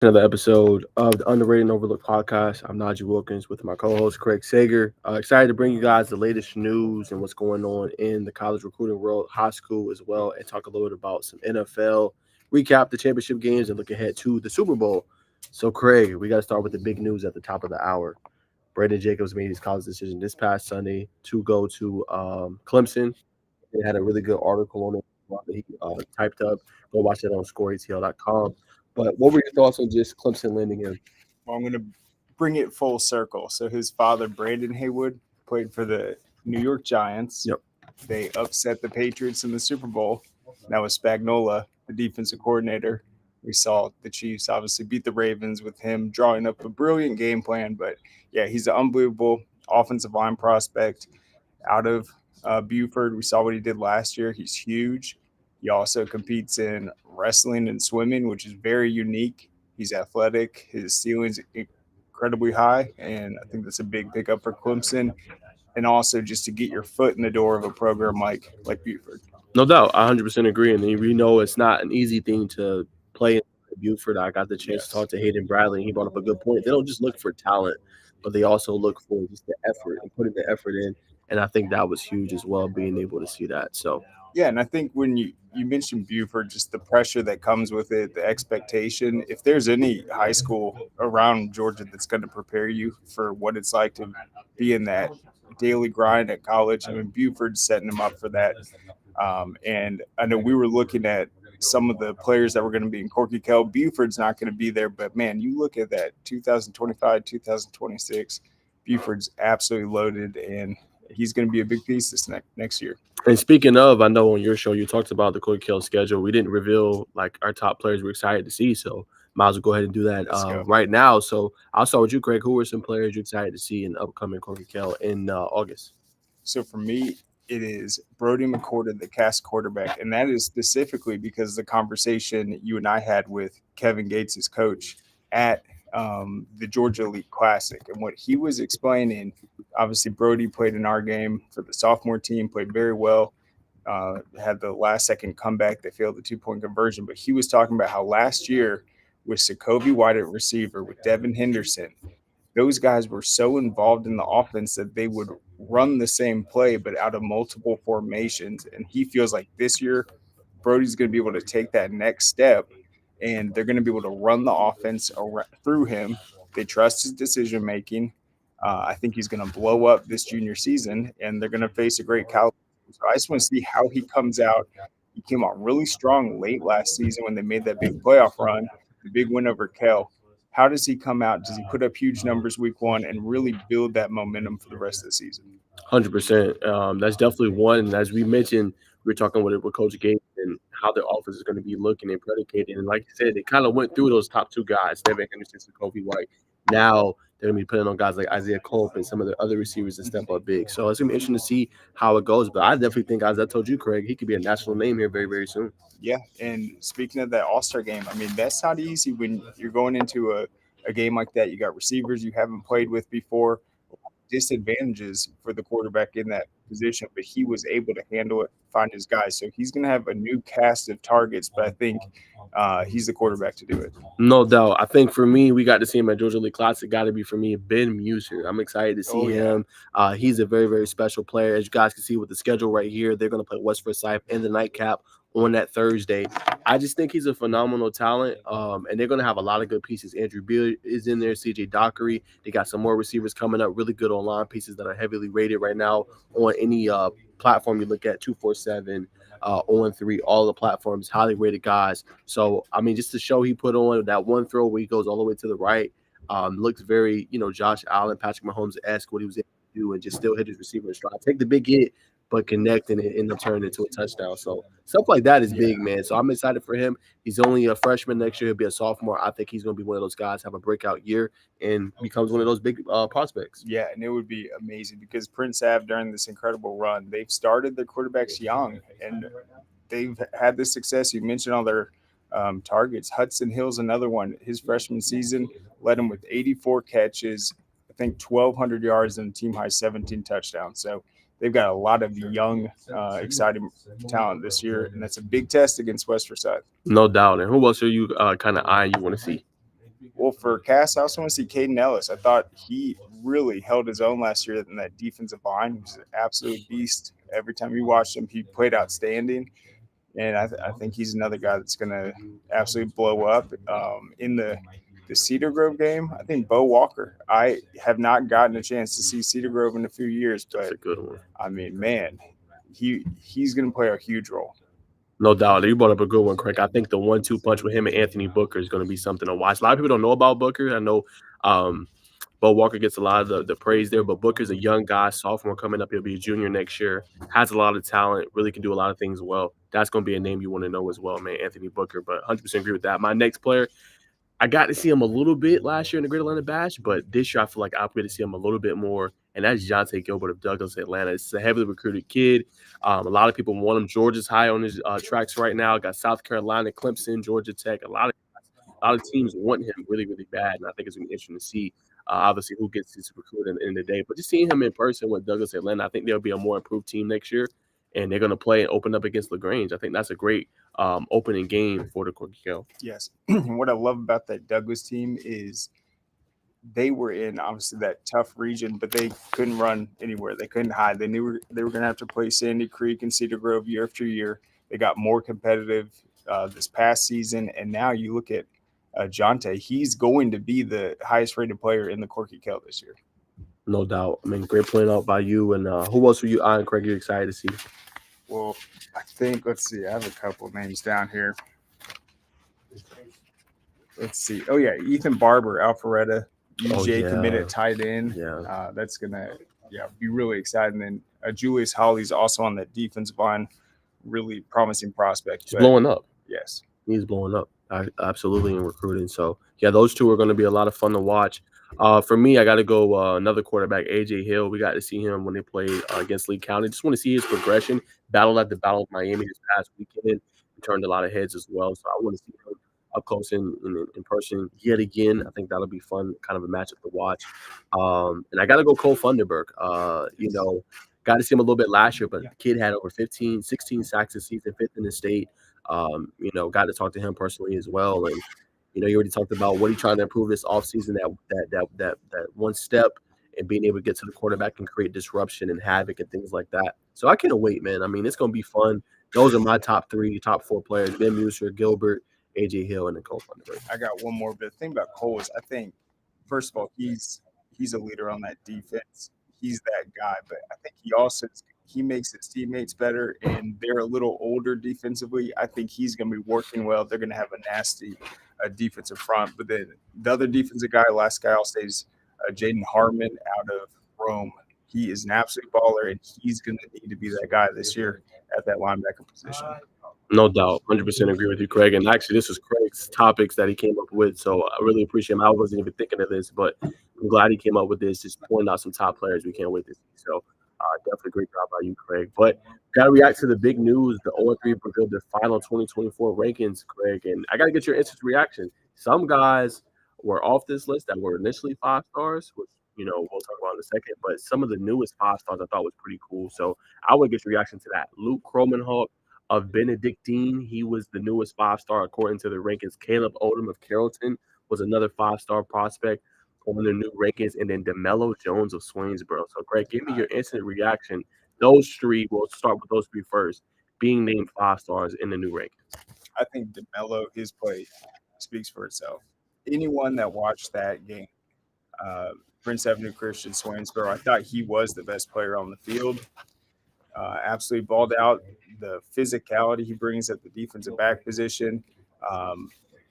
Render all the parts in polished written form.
Another episode of the Underrated and Overlooked podcast. I'm Najee Wilkins with my co-host Craig Sager. Excited to bring you guys the latest news and what's going on in the college recruiting world, high school as well, and talk a little bit about some NFL, recap the championship games, and look ahead to the Super Bowl. So, Craig, we got to start with the big news at the top of the hour. Brayden Jacobs made his college decision this past Sunday to go to Clemson. They had a really good article on it that he typed up. Go watch it on scoreatl.com. But what were your thoughts on just Clemson landing him? Well, I'm going to bring it full circle. So his father, Brandon Haywood, played for the New York Giants. Yep. They upset the Patriots in the Super Bowl. That was Spagnuolo, the defensive coordinator. We saw the Chiefs obviously beat the Ravens with him drawing up a brilliant game plan. But yeah, he's an unbelievable offensive line prospect out of Buford. We saw what he did last year. He's huge. He also competes in wrestling and swimming, which is very unique. He's athletic. His ceiling's incredibly high, and I think that's a big pickup for Clemson. And also just to get your foot in the door of a program like Buford. No doubt, I 100% agree. And we know it's not an easy thing to play in Buford. I got the chance to talk to Hayden Bradley. He brought up a good point. They don't just look for talent, but they also look for just the effort and putting the effort in. And I think that was huge as well, being able to see that. So, Yeah, and I think when you mentioned Buford, just the pressure that comes with it, the expectation. If there's any high school around Georgia that's going to prepare you for what it's like to be in that daily grind at college, I mean Buford's setting them up for that. And I know we were looking at some of the players that were going to be in Corky Kell. Buford's not going to be there, but man, you look at that 2025, 2026, Buford's absolutely loaded, and he's going to be a big piece this next year. and speaking of, I know on your show you talked about the Corey Kill schedule. We didn't reveal like our top players we're excited to see, so might as well go ahead and do that right now. So I'll start with you, Craig. Who are some players you're excited to see in upcoming Corey Kill in August? So for me, it is Brody McCorda, the cast quarterback, and that is specifically because the conversation you and I had with Kevin Gates' coach at the Georgia Elite Classic, and what he was explaining. Obviously, Brody played in our game for the sophomore team, played very well. Had the last second comeback. They failed the 2-point conversion, but he was talking about how last year with Sokovie White at receiver, with Devin Henderson, those guys were so involved in the offense that they would run the same play but out of multiple formations. And he feels like this year Brody's going to be able to take that next step, and they're going to be able to run the offense through him. They trust his decision making. I think he's going to blow up this junior season, and they're going to face a great Cal. So I just want to see how he comes out. He came out really strong late last season when they made that big playoff run, the big win over Cal. How does he come out? Does he put up huge numbers week one and really build that momentum for the rest of the season? 100%. That's definitely one. And as we mentioned, we were talking with Coach Gates and how their offense is going to be looking and predicated. And like you said, they kind of went through those top two guys, Devin Henderson and Kobe White. Now they're going to be putting on guys like Isaiah Culp and some of the other receivers that step up big. So it's going to be interesting to see how it goes. But I definitely think, as I told you, Craig, he could be a national name here very, very soon. Yeah, and speaking of that All-Star game, I mean, that's not easy when you're going into a game like that. You got receivers you haven't played with before, disadvantages for the quarterback in that position, but he was able to handle it, find his guys. So he's going to have a new cast of targets, but I think he's the quarterback to do it. No doubt. I think for me, we got to see him at Georgia League Classic. Got to be for me, Ben Muser. I'm excited to see him. He's a very, very special player. As you guys can see with the schedule right here, they're going to play West Forsyth in the nightcap on that Thursday. I just think he's a phenomenal talent, and they're going to have a lot of good pieces. Andrew Beal is in there, C.J. Dockery. They got some more receivers coming up, really good online pieces that are heavily rated right now on any platform you look at, 247, ON3, all the platforms, highly rated guys. So, I mean, just the show he put on, that one throw where he goes all the way to the right, looks very, Josh Allen, Patrick Mahomes-esque, what he was able to do, and just still hit his receiver in stride. Take the big hit, but connect and end up turning into a touchdown. So stuff like that is big, man. So I'm excited for him. He's only a freshman next year. He'll be a sophomore. I think he's going to be one of those guys, have a breakout year, and becomes one of those big prospects. Yeah, and it would be amazing because Prince Ave, during this incredible run, they've started their quarterbacks young, and they've had this success. You mentioned all their targets. Hudson Hill's another one. His freshman season led him with 84 catches, I think 1,200 yards, and team high 17 touchdowns. So they've got a lot of young, exciting talent this year, and that's a big test against West Forsyth. No doubt. And who else are you kind of eyeing you want to see? Well, for Cass, I also want to see Caden Ellis. I thought he really held his own last year in that defensive line. He was an absolute beast. Every time you watched him, he played outstanding. And I think he's another guy that's going to absolutely blow up. In the Cedar Grove game, I think Bo Walker. I have not gotten a chance to see Cedar Grove in a few years, That's but a good one. I mean, man, he's going to play a huge role. No doubt. You brought up a good one, Craig. I think the 1-2 punch with him and Anthony Booker is going to be something to watch. A lot of people don't know about Booker. I know Bo Walker gets a lot of the praise there, but Booker's a young guy, sophomore coming up. He'll be a junior next year. Has a lot of talent, really can do a lot of things well. That's going to be a name you want to know as well, man, Anthony Booker. But 100% agree with that. My next player, I got to see him a little bit last year in the Great Atlanta Bash, but this year I feel like I'll get to see him a little bit more. And that's Jonte Gilbert of Douglas, Atlanta. It's a heavily recruited kid. A lot of people want him. Georgia's high on his tracks right now. Got South Carolina, Clemson, Georgia Tech. A lot of teams want him really, really bad, and I think it's going to be interesting to see, obviously, who gets this recruit in the day. But just seeing him in person with Douglas Atlanta, I think they'll be a more improved team next year, and they're going to play and open up against LaGrange. I think that's a great opening game for the Corky. Yes. What I love about that Douglas team is they were in obviously that tough region, but they couldn't run anywhere. They couldn't hide. They knew they were going to have to play Sandy Creek and Cedar Grove year after year. They got more competitive this past season, and now you look at Jonte. He's going to be the highest rated player in the Corky Kell this year. No doubt. I mean, great point out by you. And who else were you on, Craig? You're excited to see? Well, I think, let's see, I have a couple of names down here. Let's see. Oh, yeah, Ethan Barber, Alpharetta, UJ committed tight end. Yeah. That's going to be really exciting. And Julius Holly's also on that defensive line, really promising prospect. He's blowing up. Yes. He's blowing up. Absolutely in recruiting. So, yeah, those two are going to be a lot of fun to watch. For me, I got to go another quarterback, A.J. Hill. We got to see him when they played against Lee County. Just want to see his progression. Battled at the Battle of Miami this past weekend. He turned a lot of heads as well. So I want to see him up close in person yet again. I think that'll be fun, kind of a matchup to watch. And I got to go Cole Funderburg. Got to see him a little bit last year, but the kid had over 16 sacks this season, 5th in the state. Got to talk to him personally as well. And, you already talked about what he's trying to improve this offseason, that one step and being able to get to the quarterback and create disruption and havoc and things like that. So I can't wait, man. I mean, it's going to be fun. Those are my top 4 players: Ben Muser, Gilbert, A.J. Hill, and then Cole Funderburg. I got one more, but the thing about Cole is I think, first of all, he's a leader on that defense. He's that guy, but I think he makes his teammates better, and they're a little older defensively. I think he's going to be working well. They're going to have a nasty defensive front. But then the other defensive guy, last guy I'll say, is Jaden Harmon out of Rome. He is an absolute baller, and he's going to need to be that guy this year at that linebacker position. No doubt. 100% agree with you, Craig. And actually, this was Craig's topics that he came up with. So I really appreciate him. I wasn't even thinking of this, but I'm glad he came up with this, just pointing out some top players we can't wait to see. So definitely great job by you, Craig. But got to react to the big news. The ON3 revealed their final 2024 rankings, Craig. And I got to get your instant reaction. Some guys were off this list that were initially 5 stars, which, we'll talk about in a second. But some of the newest 5 stars I thought was pretty cool. So I want to get your reaction to that. Luke Cromanhawk of Benedictine, he was the newest 5-star according to the rankings. Caleb Odom of Carrollton was another 5-star prospect on the new rankings, and then DeMello Jones of Swainsboro. So, Greg, give me your instant reaction. Those 3, we'll start with those 3 first, being named 5 stars in the new rankings. I think DeMello, his play speaks for itself. Anyone that watched that game, Prince Avenue Christian, Swainsboro, I thought he was the best player on the field. Absolutely balled out. The physicality he brings at the defensive back position,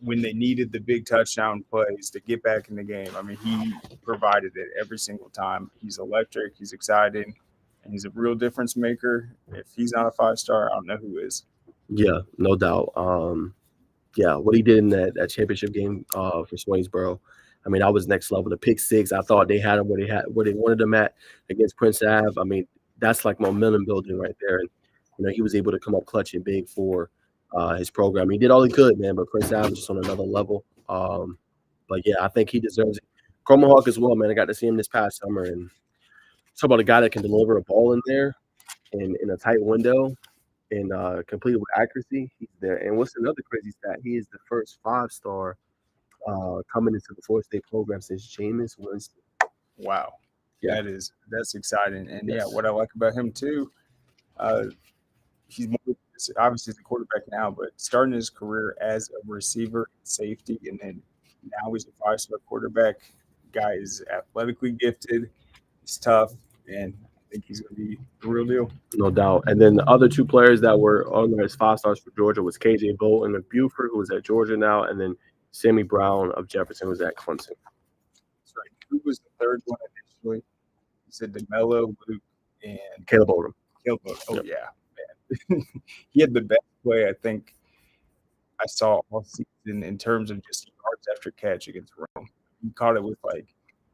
when they needed the big touchdown plays to get back in the game. I mean, he provided it every single time. He's electric. He's exciting. And he's a real difference maker. If he's not a 5-star, I don't know who is. Yeah, no doubt. What he did in that championship game for Swainsboro, I mean, that was next level. The pick 6, I thought they had him where they wanted him at against Prince Ave. I mean, that's like momentum building right there. And, he was able to come up clutch and big for his program. He did all he could, man, but Prince Ave was just on another level. But, yeah, I think he deserves it. Cromanhawk as well, man. I got to see him this past summer. And talk about a guy that can deliver a ball in there in a tight window and complete it with accuracy. He's there. And what's another crazy stat? He is the first 5-star coming into the four-state program since Jameis Winston. Wow. Yeah. That's exciting. And Yes. what I like about him too, uh, he's more obviously he's a quarterback now, but starting his career as a receiver, safety, and then now he's a five-star quarterback. Guy is athletically gifted. He's tough, and I think he's going to be the real deal. No doubt. And then the other two players that were on there as 5 stars for Georgia was KJ Bolton of Buford, who is at Georgia now, and then Sammy Brown of Jefferson, who's at Clemson. That's right. Who was the third one initially? He said DeMello, Luke, and Caleb Odom. Caleb. Oh, Yep. yeah, man. He had the best play, I think, I saw all season in terms of just yards after catch against Rome. He caught it with like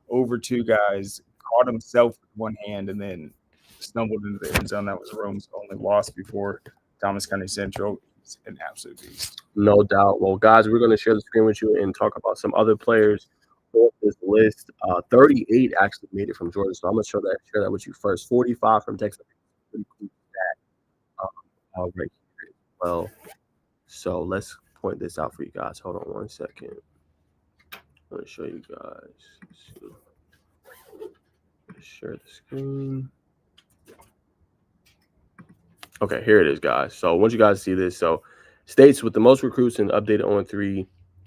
over two guys, caught himself with one hand, and then stumbled into the end zone. That was Rome's only loss before Thomas County Central. He's an absolute beast. No doubt. Well, guys, we're going to share the screen with you and talk about some other players on this list. 38 actually made it from Georgia, so I'm going to share that with you first. 45 from Texas. Pretty cool stat, right here as well. So let's point this out for you guys. Hold on 1 second. I'm going to show you guys. Share the screen. Okay, here it is, guys. So once you guys see this, so states with the most recruits in updated ON3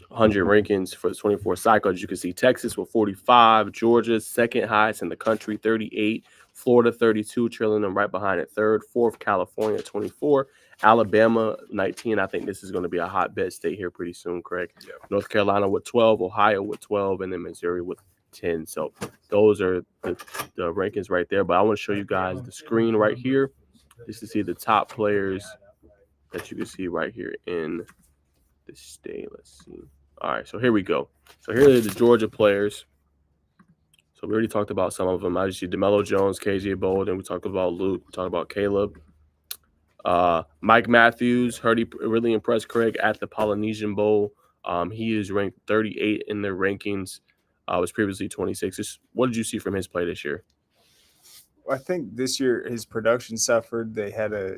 100 rankings for the 24 cycle. As you can see, Texas with 45, Georgia second highest in the country, 38, Florida 32, trailing them right behind at third, fourth California 24, Alabama 19. I think this is going to be a hotbed state here pretty soon, Craig. Yeah. North Carolina with 12, Ohio with 12, and then Missouri with 10. So those are the rankings right there. But I want to show you guys the screen right here just to see the top players that you can see right here in the state. Let's see. All right, so here we go. So here are the Georgia players. So we already talked about some of them. I just see DeMello Jones, KJ Bolden. We talked about Luke. We talked about Caleb. Mike Matthews, heard he really impressed Craig at the Polynesian Bowl. He is ranked 38 in their rankings. Was previously 26. What did you see from his play this year? I think this year his production suffered. They had a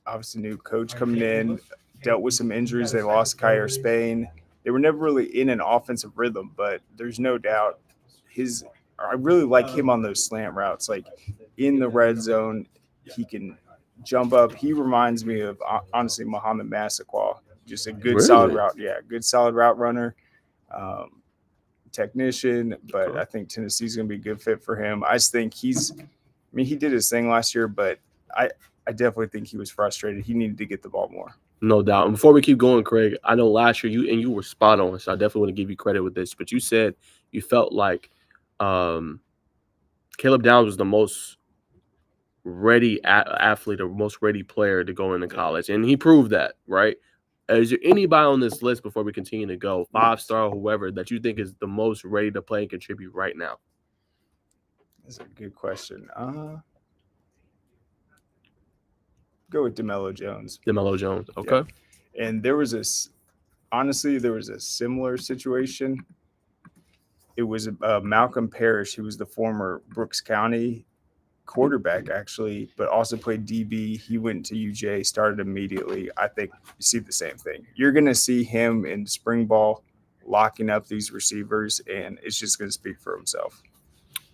obviously new coach coming in, dealt with some injuries. They lost Kyer Spain. They were never really in an offensive rhythm, but there's no doubt I really like him on those slant routes. Like in the red zone, he can jump up. He reminds me of honestly Muhammad Massaquoi. Just a good solid route. Yeah, good solid route runner. Technician, but I think Tennessee's going to be a good fit for him. I just think he did his thing last year, but I definitely think he was frustrated. He needed to get the ball more. No doubt. And before we keep going, Craig, I know last year you were spot on, so I definitely want to give you credit with this. But you said you felt like Caleb Downs was the most ready athlete or most ready player to go into college, and he proved that, right? Is there anybody on this list before we continue to go, 5-star, whoever, that you think is the most ready to play and contribute right now? That's a good question. Go with DeMello Jones. DeMello Jones, okay. Yeah. And there was a similar situation. It was Malcolm Parrish, who was the former Brooks County quarterback, actually, but also played DB. He went to UJ, started immediately. I think you see the same thing. You're going to see him in spring ball locking up these receivers, and it's just going to speak for himself.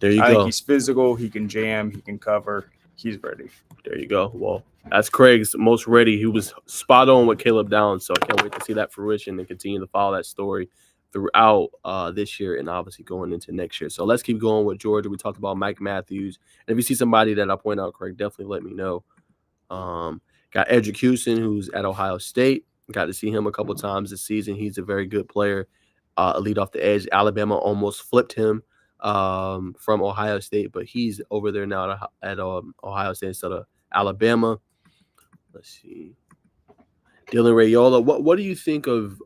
There you go. I think he's physical. He can jam. He can cover. He's ready. There you go. Well, that's Craig's most ready. He was spot on with Caleb Downs, so I can't wait to see that fruition and continue to follow that story throughout this year and obviously going into next year. So let's keep going with Georgia. We talked about Mike Matthews. And if you see somebody that I point out, Craig, definitely let me know. Got Edgercuson, who's at Ohio State. Got to see him a couple times this season. He's a very good player. A lead off the edge. Alabama almost flipped him from Ohio State, but he's over there now at Ohio State instead of Alabama. Let's see. Dylan Raiola. What do you think of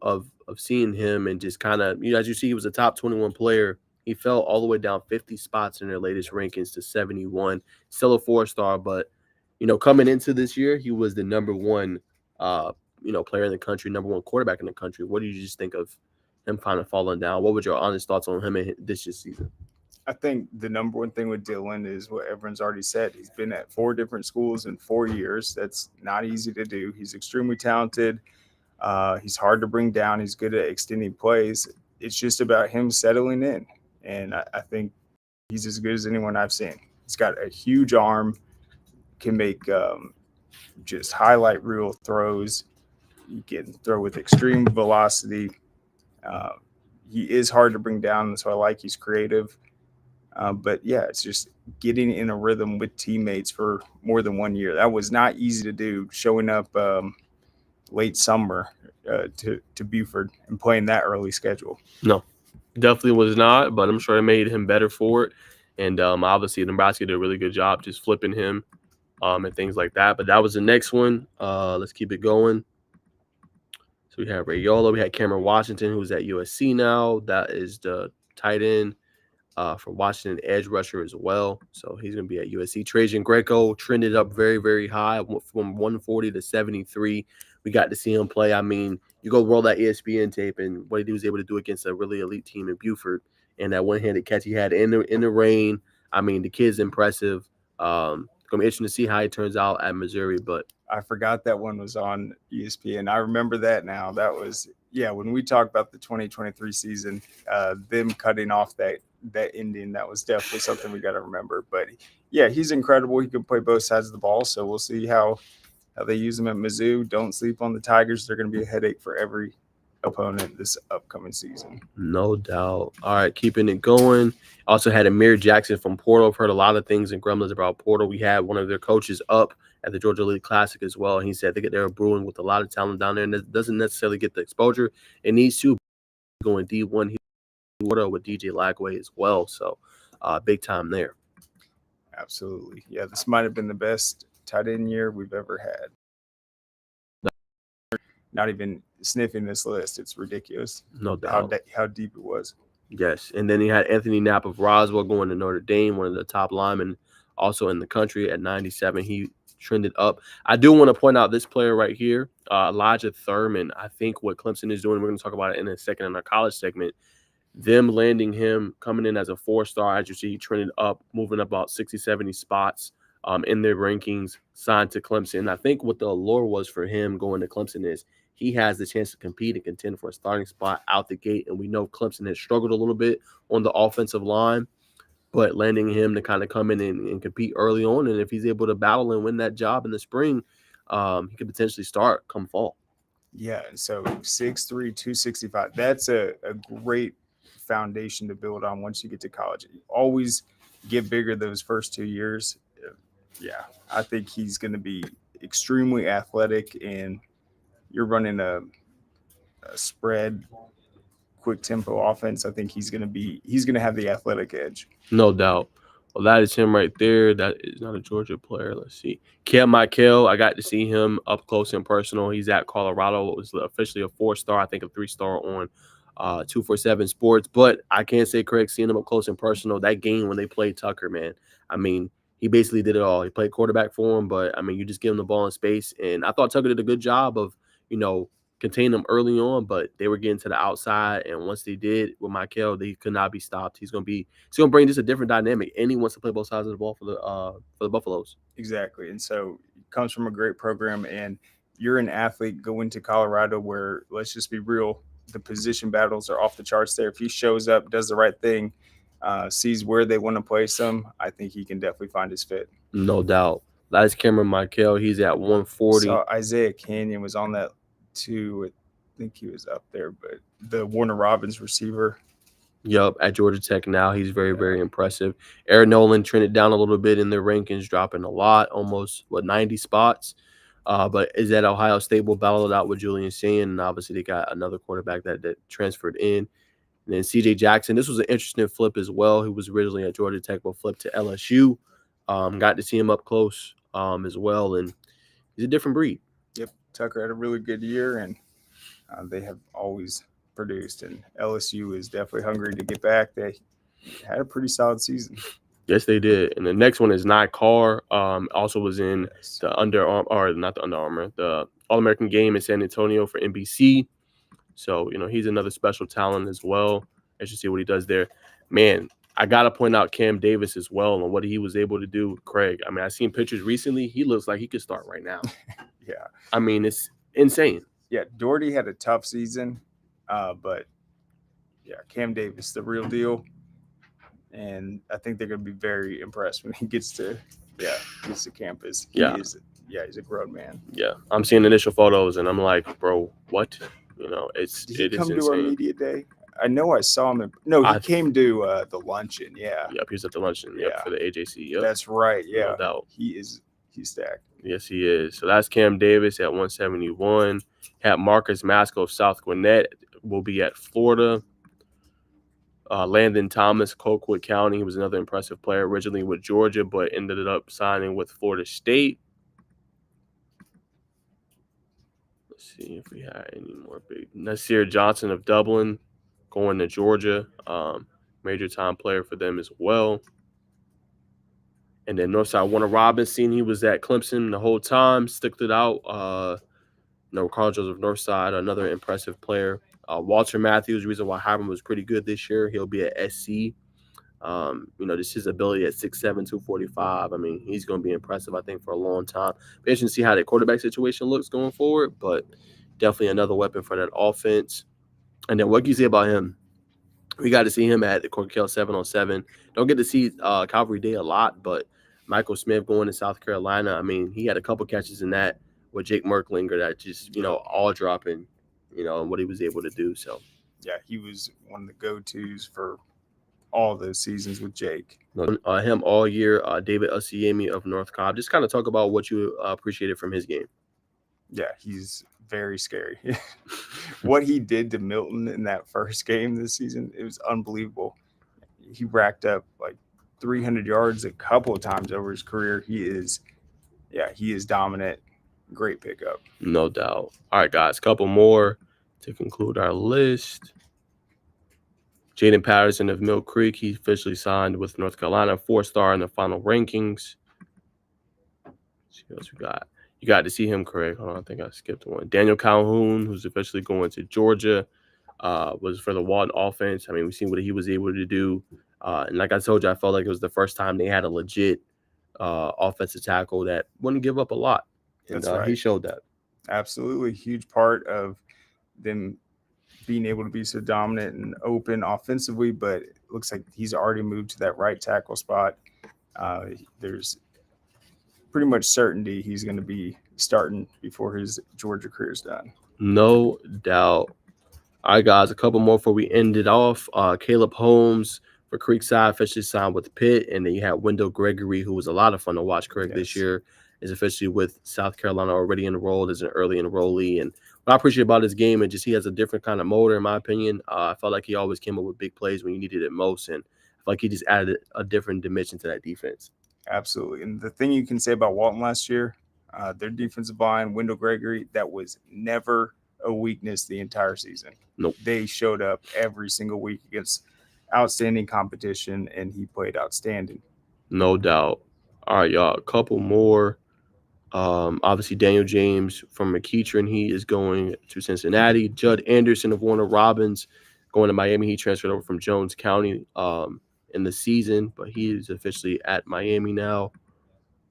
seeing him and just kind of, as you see, he was a top 21 player. He fell all the way down 50 spots in their latest rankings to 71. Still a 4-star, but coming into this year, he was the number one player in the country, number one quarterback in the country. What do you just think of him kind of falling down? What would your honest thoughts on him in this season? I think the number one thing with Dylan is what everyone's already said. He's been at 4 different schools in 4 years. That's not easy to do. He's extremely talented. He's hard to bring down. He's good at extending plays. it's just about him settling in. And I think he's as good as anyone I've seen. He's got a huge arm, can make just highlight reel throws. He can throw with extreme velocity. Uh, he is hard to bring down, so I like he's creative. But yeah, it's just getting in a rhythm with teammates for more than 1 year. That was not easy to do. Showing up late summer to Buford and playing that early schedule. No, definitely was not, but I'm sure it made him better for it. And obviously, Nebraska did a really good job just flipping him and things like that. But that was the next one. Let's keep it going. So we have Rayola. We had Cameron Washington, who's at USC now. That is the tight end for Washington, edge rusher as well. So he's going to be at USC. Trajan Greco trended up very, very high from 140 to 73. We got to see him play. I mean, you go roll that ESPN tape and what he was able to do against a really elite team in Buford, and that one-handed catch he had in the rain. I mean, the kid's impressive. It's going to be interesting to see how he turns out at Missouri, but I forgot that one was on ESPN. I remember that now. That was, yeah, when we talk about the 2023 season, them cutting off that ending, that was definitely something we got to remember. But yeah, he's incredible. He can play both sides of the ball. So we'll see how they use him at Mizzou. Don't sleep on the Tigers. They're going to be a headache for every opponent this upcoming season. No doubt. All right, keeping it going. Also had Amir Jackson from Portal. I've heard a lot of things in Gremlins about Portal. We had one of their coaches up at the Georgia League Classic as well. And he said they were brewing with a lot of talent down there, and it doesn't necessarily get the exposure it needs to. Going D1, he with DJ Lagway as well. So big time there. Absolutely. Yeah, this might have been the best tight end year we've ever had. Not even sniffing this list. It's ridiculous. No doubt. How deep it was. Yes. And then he had Anthony Knapp of Roswell going to Notre Dame, one of the top linemen also in the country at 97. He trended up. I do want to point out this player right here, Elijah Thurman. I think what Clemson is doing, we're going to talk about it in a second in our college segment, them landing him coming in as a 4-star, as you see, he trended up, moving up about 60, 70 spots in their rankings, signed to Clemson. I think what the allure was for him going to Clemson is he has the chance to compete and contend for a starting spot out the gate. And we know Clemson has struggled a little bit on the offensive line, but landing him to kind of come in and compete early on. And if he's able to battle and win that job in the spring, he could potentially start come fall. Yeah, so 6'3", 265. That's a great foundation to build on once you get to college. You always get bigger those first 2 years. Yeah, I think he's going to be extremely athletic, and you're running a spread, quick tempo offense. I think he's going to have the athletic edge. No doubt. Well, that is him right there. That is not a Georgia player. Let's see. Cam Michael, I got to see him up close and personal. He's at Colorado. It was officially a 4-star, I think a 3-star on 247 Sports. But I can't say correct seeing him up close and personal. That game when they played Tucker, man, I mean, he basically did it all. He played quarterback for him, but, I mean, you just give him the ball in space. And I thought Tucker did a good job of, contain them early on, but they were getting to the outside, and once they did with Michael, they could not be stopped. He's gonna bring just a different dynamic, and he wants to play both sides of the ball for the Buffaloes. Exactly, and so he comes from a great program, and you're an athlete going to Colorado where, let's just be real, the position battles are off the charts there. If he shows up, does the right thing, sees where they want to place him, I think he can definitely find his fit. No doubt. That is Cameron Michael. He's at 140. So Isaiah Canyon was on that too. I think he was up there, but the Warner Robins receiver. Yup, at Georgia Tech now. He's very, very impressive. Aaron Nolan trended down a little bit in their rankings, dropping a lot, almost, 90 spots. But is at Ohio State, will battle it out with Julian Sayin, and obviously they got another quarterback that transferred in. And then C.J. Jackson, this was an interesting flip as well. He was originally at Georgia Tech, but flipped to LSU. Got to see him up close as well, and he's a different breed. Yep, Tucker had a really good year, and they have always produced, and LSU is definitely hungry to get back. They had a pretty solid season. Yes, they did. And the next one is Nye Carr. Also was in the Under Armour, or not the Under Armour, the All-American game in San Antonio for NBC. So, he's another special talent as well. I should see what he does there. Man, I got to point out Cam Davis as well and what he was able to do with Craig. I mean, I've seen pictures recently. He looks like he could start right now. Yeah. I mean, it's insane. Yeah, Doherty had a tough season, but Cam Davis, the real deal. And I think they're going to be very impressed when he gets to campus. Yeah. He's a grown man. Yeah. I'm seeing initial photos and I'm like, bro, what? Did he it is come to our insane. media day? I know I saw him. He came to the luncheon. Yeah. Yep, he was at the luncheon. Yep, for the AJC. Yep. That's right. Yeah. No doubt. He's stacked. Yes, he is. So that's Cam Davis at 171. Had Marcus Masco of South Gwinnett will be at Florida. Landon Thomas, Colquitt County. He was another impressive player, originally with Georgia, but ended up signing with Florida State. Let's see if we had any more big. Nasir Johnson of Dublin going to Georgia. Major time player for them as well. And then Northside Warner Robinson, he was at Clemson the whole time, stuck it out. Carl Joseph Northside, another impressive player. Walter Matthews, reason why Hiram was pretty good this year. He'll be at SC. Just his ability at 6'7", 245. I mean, he's going to be impressive, I think, for a long time. Be interesting to see how the quarterback situation looks going forward, but definitely another weapon for that offense. And then what can you say about him? We got to see him at the Corkel 7-on-7. Don't get to see Calvary Day a lot, but Michael Smith going to South Carolina. I mean, he had a couple catches in that with Jake Merklinger that just, all dropping, and what he was able to do. So, yeah, he was one of the go-tos for all those seasons with Jake. Him all year. David Usiemi of North Cobb. Just kind of talk about what you appreciated from his game. Yeah, he's very scary. What he did to Milton in that first game this season, it was unbelievable. He racked up like 300 yards a couple of times over his career. He is dominant. Great pickup. No doubt. All right, guys, couple more to conclude our list. Jaden Patterson of Mill Creek, he officially signed with North Carolina, 4-star in the final rankings. Let's see what else we got. You got to see him, Craig. Hold on, I think I skipped one. Daniel Calhoun, who's officially going to Georgia, was for the Walton offense. I mean, we've seen what he was able to do. And like I told you, I felt like it was the first time they had a legit offensive tackle that wouldn't give up a lot. And That's right. He showed that. Absolutely. Huge part of them being able to be so dominant and open offensively, but it looks like he's already moved to that right tackle spot. There's pretty much certainty he's going to be starting before his Georgia career is done. No doubt. All right, guys, a couple more before we end it off. Caleb Holmes for Creekside officially signed with Pitt, and then you had Wendell Gregory, who was a lot of fun to watch, Craig, this year, is officially with South Carolina, already enrolled as an early enrollee. And what I appreciate about his game is just he has a different kind of motor, in my opinion. I felt like he always came up with big plays when you needed it most, and I feel like he just added a different dimension to that defense. Absolutely. And the thing you can say about Walton last year, their defensive line, Wendell Gregory, that was never a weakness the entire season. Nope. They showed up every single week against outstanding competition, and he played outstanding. No doubt. All right, y'all, a couple more. Obviously, Daniel James from McEachern, he is going to Cincinnati. Judd Anderson of Warner Robins going to Miami. He transferred over from Jones County in the season, but he is officially at Miami now.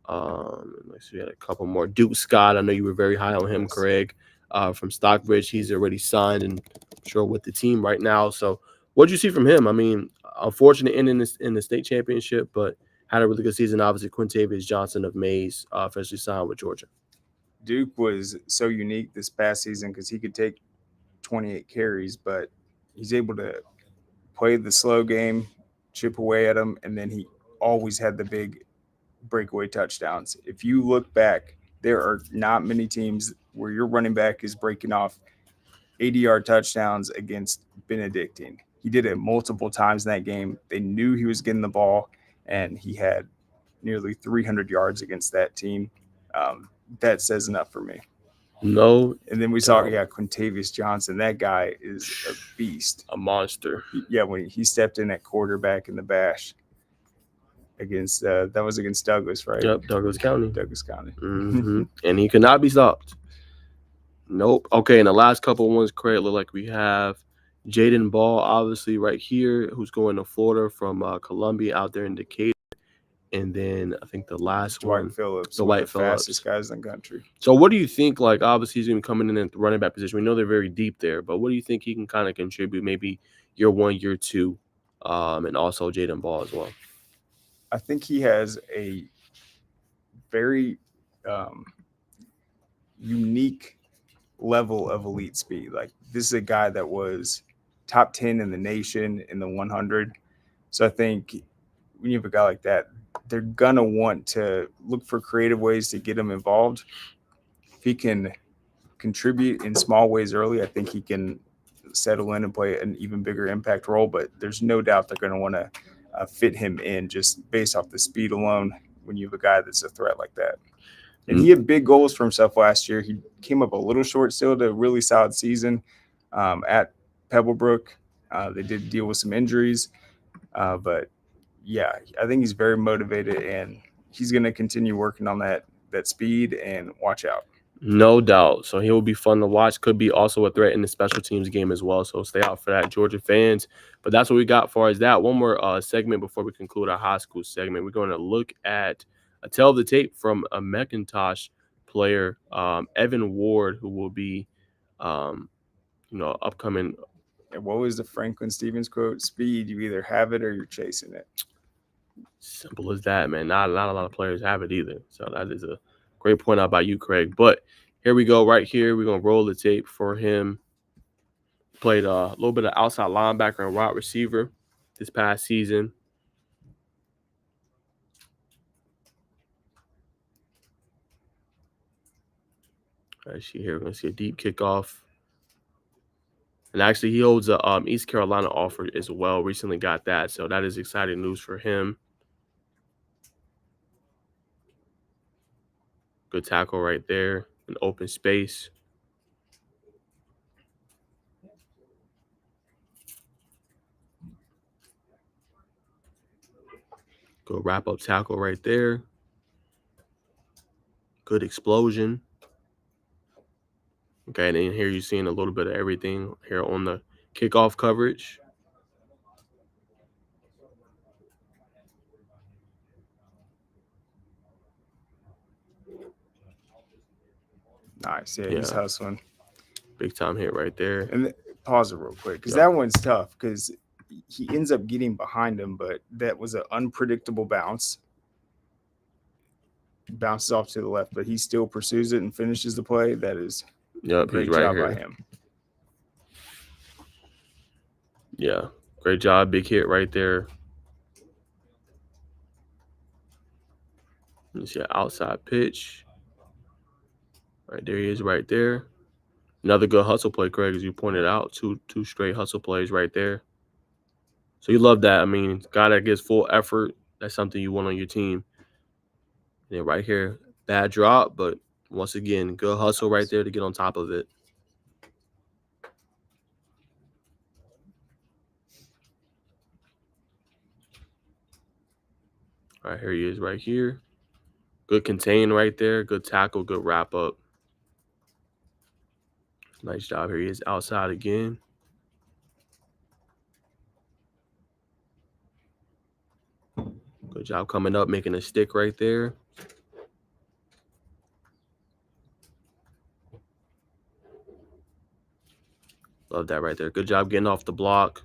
Let's see, we had a couple more. Duke Scott, I know you were very high on him, Craig, from Stockbridge. He's already signed and I'm sure with the team right now. So what did you see from him? I mean, unfortunate ending in the state championship, but had a really good season. Obviously, Quintavious Johnson of Mays officially signed with Georgia. Duke was so unique this past season because he could take 28 carries, but he's able to play the slow game, chip away at him, and then he always had the big breakaway touchdowns. If you look back, there are not many teams where your running back is breaking off 80-yard touchdowns against Benedictine. He did it multiple times in that game. They knew he was getting the ball, and he had nearly 300 yards against that team. That says enough for me. No. And then we saw, Quintavious Johnson. That guy is a beast. A monster. When he stepped in at quarterback in the bash against, that was against Douglas, right? Yep, Douglas County. Mm-hmm. And he could not be stopped. Nope. Okay, and the last couple ones, Craig, look like we have Jaden Ball, obviously, right here, who's going to Florida from Columbia out there in Decatur. And then I think the last Dwight one, Phillips, the White Phillips, fastest guys in the country. So what do you think, like, obviously he's going to be coming in at the running back position. We know they're very deep there, but what do you think he can kind of contribute maybe, year 1, year 2, and also Jaden Ball as well. I think he has a very unique level of elite speed. Like, this is a guy that was top 10 in the nation in the 100. So I think when you have a guy like that, they're gonna want to look for creative ways to get him involved. If he can contribute in small ways early, I think he can settle in and play an even bigger impact role. But there's no doubt they're going to want to fit him in just based off the speed alone when you have a guy that's a threat like that. And he had big goals for himself last year. He came up a little short still to a really solid season at Pebblebrook. They did deal with some injuries, but yeah, I think he's very motivated, and he's going to continue working on that speed and watch out. No doubt. So he will be fun to watch. Could be also a threat in the special teams game as well. So stay out for that, Georgia fans. But that's what we got for as that. One more segment before we conclude our high school segment. We're going to look at a tell of the tape from a McIntosh player, Evan Ward, who will be, upcoming. And what was the Franklin Stevens quote? Speed, you either have it or you're chasing it. Simple as that, man. Not a lot of players have it either. So that is a great point out by you, Craig. But here we go right here. We're going to roll the tape for him. Played a little bit of outside linebacker and wide receiver this past season. Right here, we're going to see a deep kickoff. And actually, he holds a East Carolina offer as well. Recently got that. So that is exciting news for him. Good tackle right there. An open space. Good wrap-up tackle right there. Good explosion. Okay, and then here you're seeing a little bit of everything here on the kickoff coverage. Nice. Yeah, he's hustling. Big time hit right there. And pause it real quick, because that one's tough, because he ends up getting behind him, but that was an unpredictable bounce. Bounces off to the left, but he still pursues it and finishes the play. That is a great job by him. Yeah, great job. Big hit right there. You see an outside pitch. Right there he is right there. Another good hustle play, Craig, as you pointed out. Two straight hustle plays right there. So you love that. I mean, guy that gives full effort, that's something you want on your team. And then right here, bad drop, but once again, good hustle right there to get on top of it. All right, here he is right here. Good contain right there. Good tackle, good wrap up. Nice job. Here he is outside again. Good job coming up, making a stick right there. Love that right there. Good job getting off the block.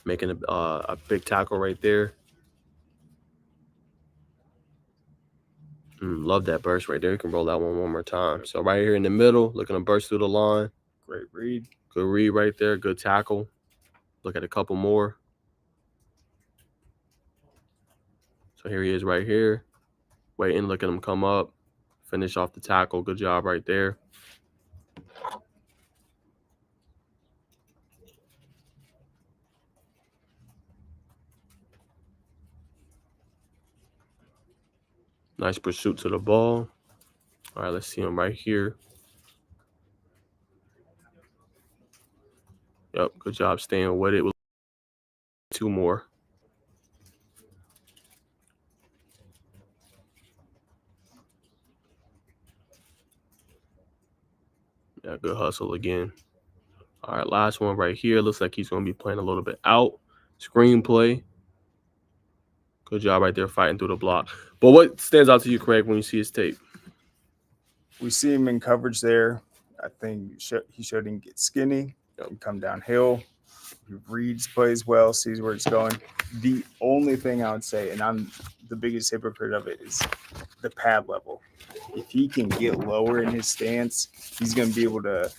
Making a big tackle right there. Love that burst right there. You can roll that one more time. So right here in the middle, looking to burst through the line. Great read. Good read right there. Good tackle. Look at a couple more. So here he is right here. Waiting, look at him come up. Finish off the tackle. Good job right there. Nice pursuit to the ball. All right, let's see him right here. Yep, good job staying with it. Two more. Yeah, good hustle again. All right, last one right here. Looks like he's going to be playing a little bit out. Screenplay. Good job right there fighting through the block. But what stands out to you, Craig, when you see his tape? We see him in coverage there. I think he showed he can get skinny. come downhill. He reads plays well, sees where it's going. The only thing I would say, and I'm the biggest hypocrite of it, is the pad level. If he can get lower in his stance, he's going to be able to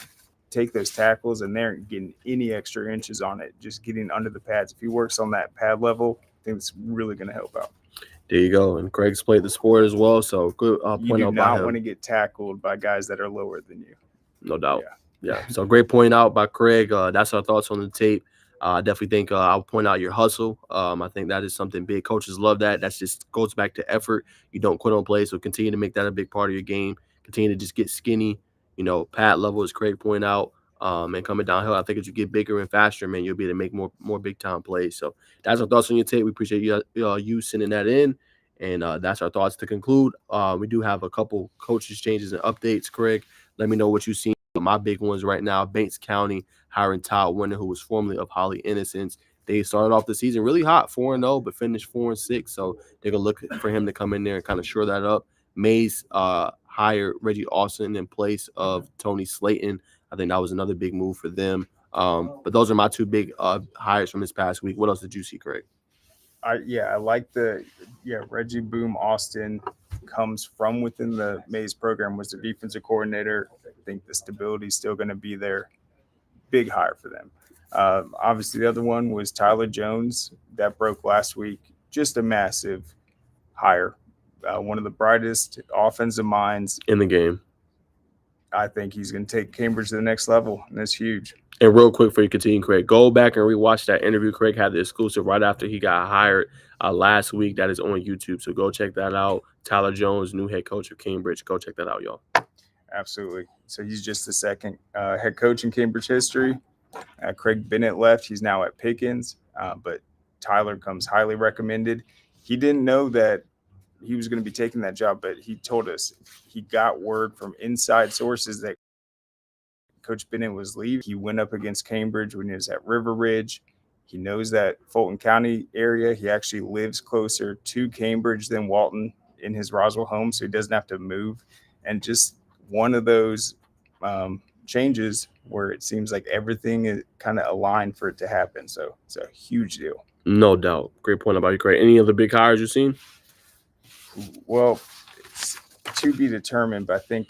take those tackles, and they aren't getting any extra inches on it, just getting under the pads. If he works on that pad level, I think it's really going to help out. There you go. And Craig's played the sport as well, so good point out by him. You do not want to get tackled by guys that are lower than you. No doubt. Yeah. So great point out by Craig. That's our thoughts on the tape. I definitely think I'll point out your hustle. I think that is something big. Coaches love that. That just goes back to effort. You don't quit on play, so continue to make that a big part of your game. Continue to just get skinny. Pad level, as Craig pointed out, and coming downhill. I think as you get bigger and faster, man, you'll be able to make more big time plays. So that's our thoughts on your tape. We appreciate you sending that in. And that's our thoughts to conclude. We do have a couple coaches changes and updates. Craig, let me know what you've seen. My big ones right now: Banks County hiring Todd Winter, who was formerly of Holly Innocence. They started off the season really hot, 4-0, but finished 4-6. So they're gonna look for him to come in there and kind of shore that up. Mays hired Reggie Austin in place of Tony Slayton. I think that was another big move for them. But those are my two big hires from this past week. What else did you see, Craig? I like Reggie Boom Austin comes from within the Mays program, was the defensive coordinator. I think the stability is still going to be there. Big hire for them. Obviously, the other one was Tyler Jones. That broke last week. Just a massive hire. One of the brightest offensive minds in the game. I think he's going to take Cambridge to the next level, and that's huge. And real quick before you continue, Craig, go back and rewatch that interview. Craig had the exclusive right after he got hired last week. That is on YouTube, so go check that out. Tyler Jones, new head coach of Cambridge. Go check that out, y'all. Absolutely. So he's just the second head coach in Cambridge history. Craig Bennett left. He's now at Pickens, but Tyler comes highly recommended. He didn't know that he was going to be taking that job, but he told us he got word from inside sources that Coach Bennett was leaving. He went up against Cambridge when he was at River Ridge. He knows that Fulton County area. He actually lives closer to Cambridge than Walton in his Roswell home, so he doesn't have to move. And just one of those changes where it seems like everything is kind of aligned for it to happen. So it's a huge deal. No doubt. Great point about you, Craig. Any other big hires you've seen? Well, it's to be determined, but I think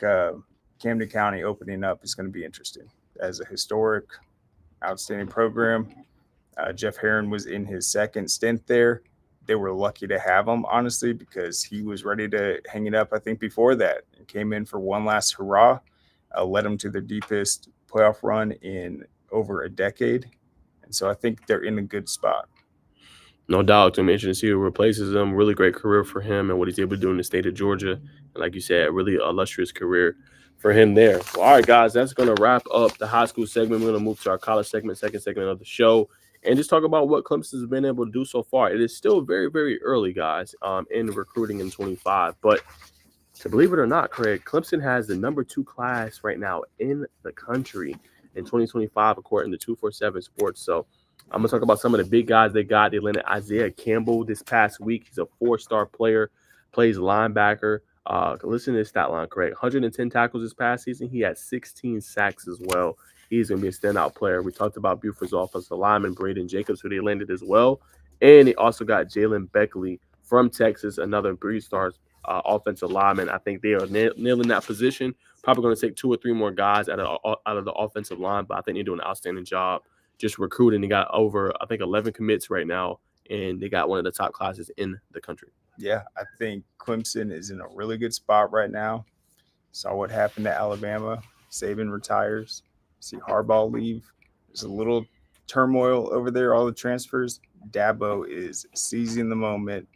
Camden County opening up is going to be interesting. As a historic, outstanding program, Jeff Herron was in his second stint there. They were lucky to have him, honestly, because he was ready to hang it up, I think, before that, and came in for one last hurrah, led them to their deepest playoff run in over a decade. And so I think they're in a good spot. No doubt. It's interesting to see who replaces him. Really great career for him and what he's able to do in the state of Georgia. And like you said, really illustrious career for him there. Well, all right, guys, that's going to wrap up the high school segment. We're going to move to our college segment, second segment of the show, and just talk about what Clemson's been able to do so far. It is still very, very early, guys, in recruiting in 25. But to believe it or not, Craig, Clemson has the number 2 class right now in the country in 2025, according to 247 Sports. So I'm going to talk about some of the big guys they got. They landed Isaiah Campbell this past week. He's a 4-star player, plays linebacker. Listen to his stat line, Craig. 110 tackles this past season. He had 16 sacks as well. He's going to be a standout player. We talked about Buford's offensive lineman, Brayden Jacobs, who they landed as well. And they also got Jalen Beckley from Texas, another 3-star offensive lineman. I think they are nailing that position. Probably going to take 2 or 3 more guys out of the offensive line, but I think they're doing an outstanding job just recruiting. They got over, I think, 11 commits right now, and they got one of the top classes in the country. Yeah, I think Clemson is in a really good spot right now. Saw what happened to Alabama. Saban retires. See Harbaugh leave. There's a little turmoil over there, all the transfers. Dabo is seizing the moment,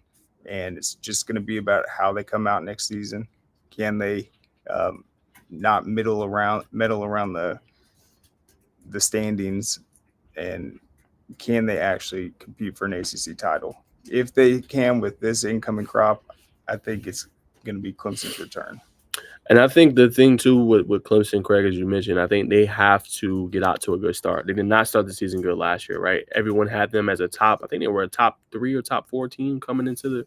and it's just going to be about how they come out next season. Can they not meddle around the standings, and can they actually compete for an ACC title? If they can with this incoming crop, I think it's going to be Clemson's return. And I think the thing, too, with Clemson, Craig, as you mentioned, I think they have to get out to a good start. They did not start the season good last year, right? Everyone had them as a top. I think they were a top 3 or top 4 team coming into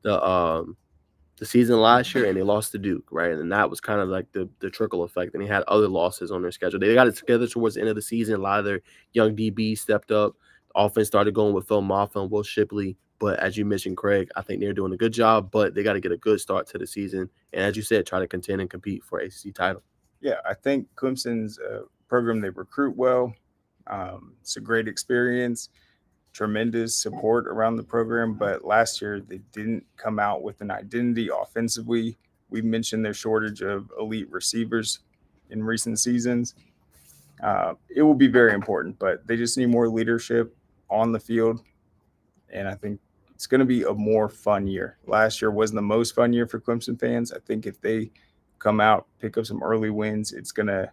the the season last year, and they lost to Duke, right? And that was kind of like the trickle effect. And they had other losses on their schedule. They got it together towards the end of the season. A lot of their young DBs stepped up. The offense started going with Phil Maffa and Will Shipley. But as you mentioned, Craig, I think they're doing a good job, but they got to get a good start to the season. And as you said, try to contend and compete for ACC title. Yeah, I think Clemson's program, they recruit well. It's a great experience, tremendous support around the program. But last year, they didn't come out with an identity offensively. We mentioned their shortage of elite receivers in recent seasons. It will be very important, but they just need more leadership on the field. And I think it's going to be a more fun year. Last year wasn't the most fun year for Clemson fans. I think if they come out, pick up some early wins, it's gonna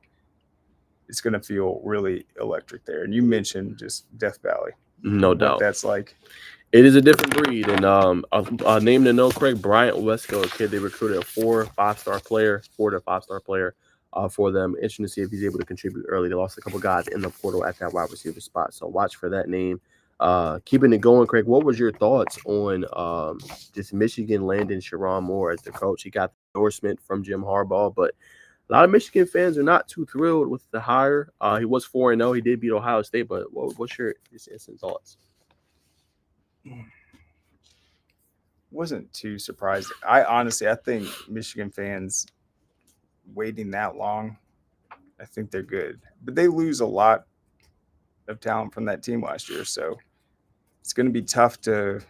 feel really electric there. And you mentioned just Death Valley, No what doubt. that's like. It is a different breed. And a name to know, Craig, Bryant Wesco, a kid they recruited, a 4-5-star player, 4 to 5-star player for them. Interesting to see if he's able to contribute early. They lost a couple guys in the portal at that wide receiver spot. So watch for that name. Keeping it going, Craig, what was your thoughts on just Michigan landing Sherrone Moore as the coach? He got the endorsement from Jim Harbaugh, but a lot of Michigan fans are not too thrilled with the hire. He was 4-0. He did beat Ohio State, but what's your instant thoughts? Wasn't too surprised. I think Michigan fans waiting that long, I think they're good. But they lose a lot of talent from that team last year. So it's going to be tough to,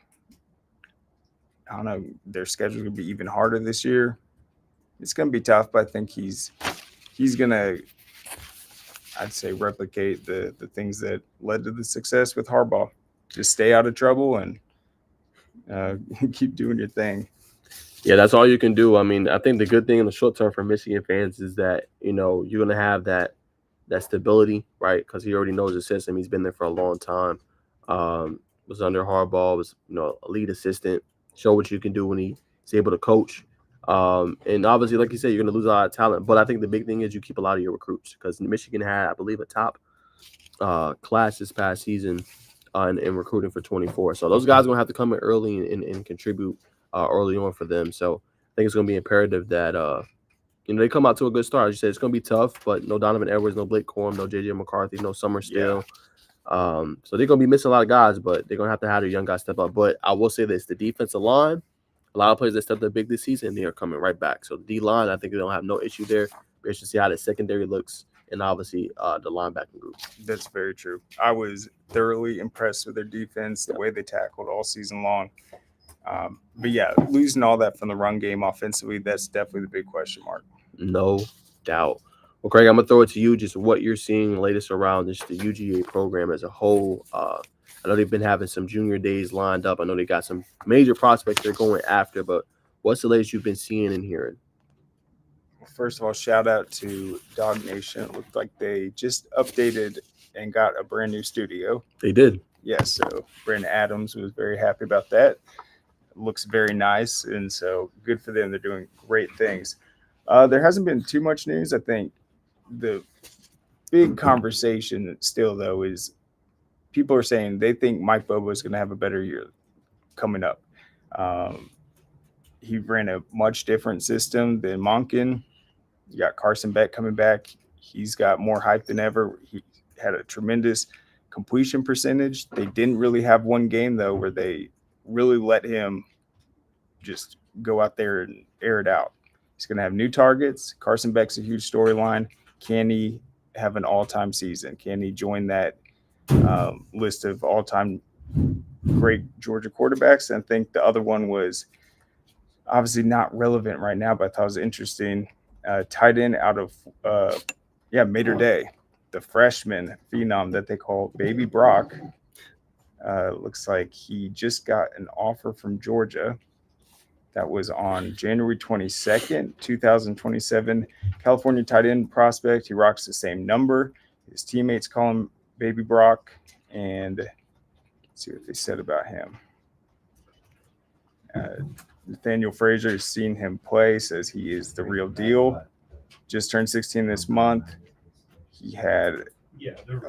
I don't know, their schedule will be even harder this year. It's going to be tough, but I think he's going to, I'd say, replicate the things that led to the success with Harbaugh. Just stay out of trouble and keep doing your thing. Yeah, that's all you can do. I mean, I think the good thing in the short term for Michigan fans is that, you're going to have that stability, right? Because he already knows the system. He's been there for a long time. Was under Harbaugh, was, a lead assistant. Show what you can do when he's able to coach. And obviously, like you said, you're going to lose a lot of talent. But I think the big thing is you keep a lot of your recruits, because Michigan had, I believe, a top class this past season in recruiting for 24. So those guys are going to have to come in early and contribute early on for them. So I think it's going to be imperative that they come out to a good start. As you said, it's going to be tough, but no Donovan Edwards, no Blake Corum, no J.J. McCarthy, no Summer Still. Yeah. So they're going to be missing a lot of guys, but they're going to have their young guys step up. But I will say this, the defensive line, a lot of players that stepped up big this season, they are coming right back. So the D-line, I think they don't have no issue there. We should see how the secondary looks, and obviously the linebacking group. That's very true. I was thoroughly impressed with their defense, the way they tackled all season long. But yeah, losing all that from the run game offensively, that's definitely the big question mark. No doubt. Well, Craig, I'm going to throw it to you, just what you're seeing latest around just the UGA program as a whole. I know they've been having some junior days lined up. I know they got some major prospects they're going after, but what's the latest you've been seeing and hearing? First of all, shout out to Dog Nation. It looked like they just updated and got a brand new studio. They did. Yes, so Brandon Adams was very happy about that. It looks very nice, and so good for them. They're doing great things. There hasn't been too much news. I think the big conversation still, though, is people are saying they think Mike Bobo is going to have a better year coming up. He ran a much different system than Monken. You got Carson Beck coming back. He's got more hype than ever. He had a tremendous completion percentage. They didn't really have one game, though, where they really let him just go out there and air it out. He's going to have new targets. Carson Beck's a huge storyline. Can he have an all-time season? Can he join that list of all-time great Georgia quarterbacks? And I think the other one was obviously not relevant right now, but I thought it was interesting. Tight end out of Mater Day, the freshman phenom that they call Baby Brock. Looks like he just got an offer from Georgia. That was on January 22nd, 2027. California tight end prospect. He rocks the same number. His teammates call him Baby Brock. And let's see what they said about him. Nathaniel Frazier has seen him play, says he is the real deal. Just turned 16 this month. He had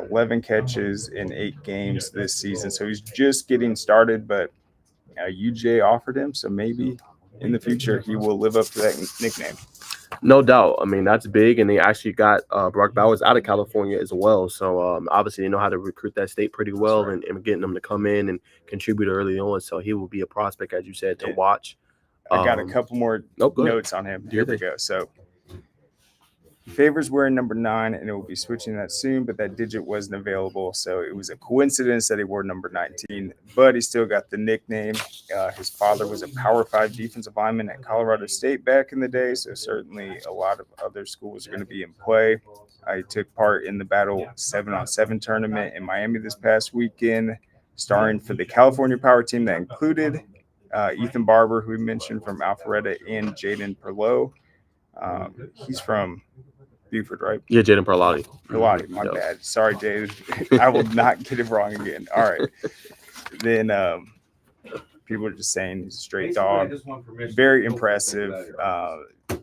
11 catches in 8 games this season. So he's just getting started, but UJ offered him, so maybe in the future he will live up to that nickname. No doubt. I mean, that's big, and they actually got Brock Bowers out of California as well. So obviously, they know how to recruit that state pretty well, Right. and getting them to come in and contribute early on. So he will be a prospect, as you said, to Yeah. watch. I got a couple more notes on him. Here we go. So Favors wearing number 9, and it will be switching that soon, but that digit wasn't available. So it was a coincidence that he wore number 19, but he still got the nickname. His father was a Power 5 defensive lineman at Colorado State back in the day, so certainly a lot of other schools are going to be in play. I took part in the Battle 7-on-7 tournament in Miami this past weekend, starring for the California Power team that included Ethan Barber, who we mentioned from Alpharetta, and Jaden Perlow. He's from Buford, right? Yeah, Jaden Perlotti. Perlotti, my bad. Sorry, Jaden. I will not get it wrong again. All right. Then people are just saying he's a straight dog. Very impressive.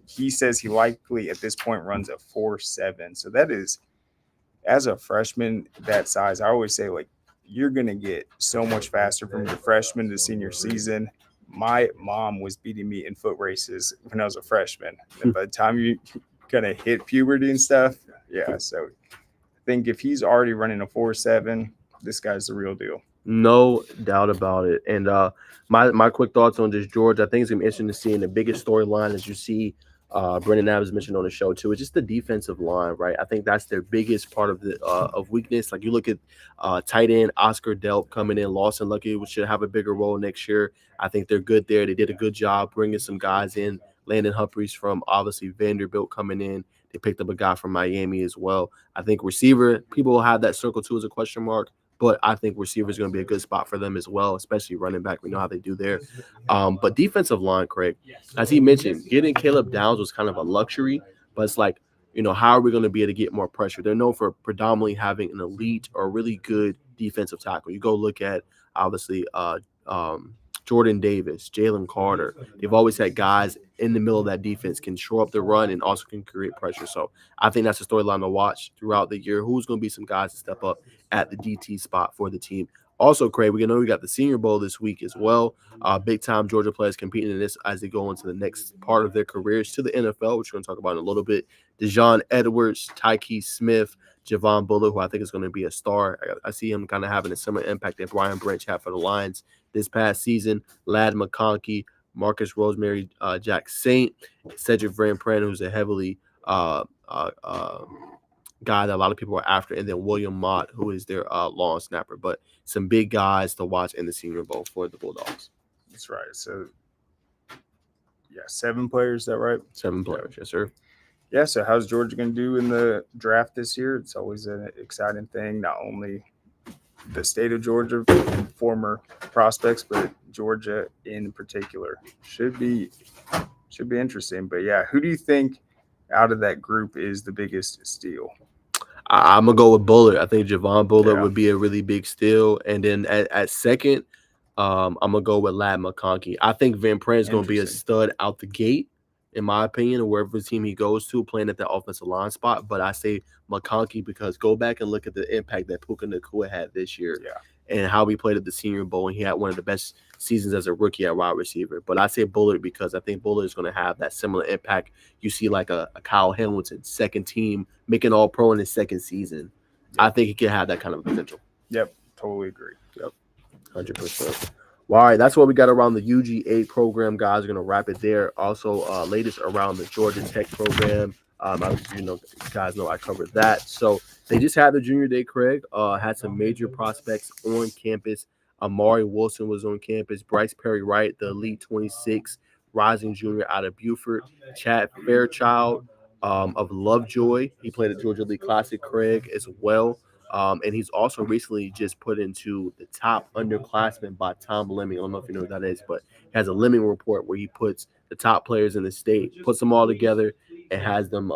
He says he likely at this point runs a 4.7. So that is, as a freshman that size, I always say, like, you're going to get so much faster from your freshman to senior season. My mom was beating me in foot races when I was a freshman. And by the time you kind of hit puberty and stuff, yeah. So I think if he's already running a 4.7, this guy's the real deal. No doubt about it. And my quick thoughts on just George, I think it's gonna be interesting to see. And the biggest storyline, as you see, Brendan Adams mentioned on the show too, is just the defensive line, right? I think that's their biggest part of the of weakness. Like you look at tight end Oscar Delp coming in, Lawson Lucky, which should have a bigger role next year. I think they're good there. They did a good job bringing some guys in. Landon Humphreys from obviously Vanderbilt coming in. They picked up a guy from Miami as well. I think receiver, people will have that circle too as a question mark. But I think receiver is going to be a good spot for them as well, especially running back. We know how they do there. But defensive line, Craig, as he mentioned, getting Caleb Downs was kind of a luxury. But it's like, how are we going to be able to get more pressure? They're known for predominantly having an elite or really good defensive tackle. You go look at, obviously, Jordan Davis, Jalen Carter. They've always had guys in the middle of that defense can shore up the run and also can create pressure. So I think that's a storyline to watch throughout the year. Who's going to be some guys to step up at the DT spot for the team? Also, Craig, we got the Senior Bowl this week as well. Big time Georgia players competing in this as they go into the next part of their careers to the NFL, which we're going to talk about in a little bit. Dejon Edwards, Tyke Smith, Javon Bullard, who I think is going to be a star. I see him kind of having a similar impact that Brian Branch had for the Lions this past season. Ladd McConkey, Marcus Rosemary, Jack Saint, Cedric Van Pran, who's a heavily guy that a lot of people are after, and then William Mott, who is their long snapper. But some big guys to watch in the Senior Bowl for the Bulldogs. That's right. So, 7 players, is that right? 7 players, yes, sir. Yeah, so how's Georgia going to do in the draft this year? It's always an exciting thing, not only the state of Georgia and former prospects, but Georgia in particular. Should be interesting. But, yeah, who do you think out of that group is the biggest steal? I'm going to go with Bullard. I think Javon Bullard would be a really big steal. And then at second, I'm going to go with Ladd McConkey. I think Van Pran is going to be a stud out the gate, in my opinion, wherever team he goes to, playing at the offensive line spot. But I say McConkey because go back and look at the impact that Puka Nacua had this year and how he played at the Senior Bowl. And he had one of the best seasons as a rookie at wide receiver. But I say Bullard because I think Bullard is going to have that similar impact. You see like a Kyle Hamilton, second team, making All-Pro in his second season. I think he can have that kind of potential. Yep, totally agree. Yep, 100%. Well, all right, that's what we got around the UGA program, guys. We're going to wrap it there. Also, latest around the Georgia Tech program. You guys know I covered that. So they just had the junior day, Craig. Had some major prospects on campus. Amari Wilson was on campus. Bryce Perry Wright, the elite 26 rising junior out of Buford. Chad Fairchild of Lovejoy. He played at Georgia League Classic, Craig, as well. And he's also recently just put into the top underclassmen by Tom Lemming. I don't know if you know what that is, but he has a Lemming report where he puts the top players in the state, puts them all together, and has them,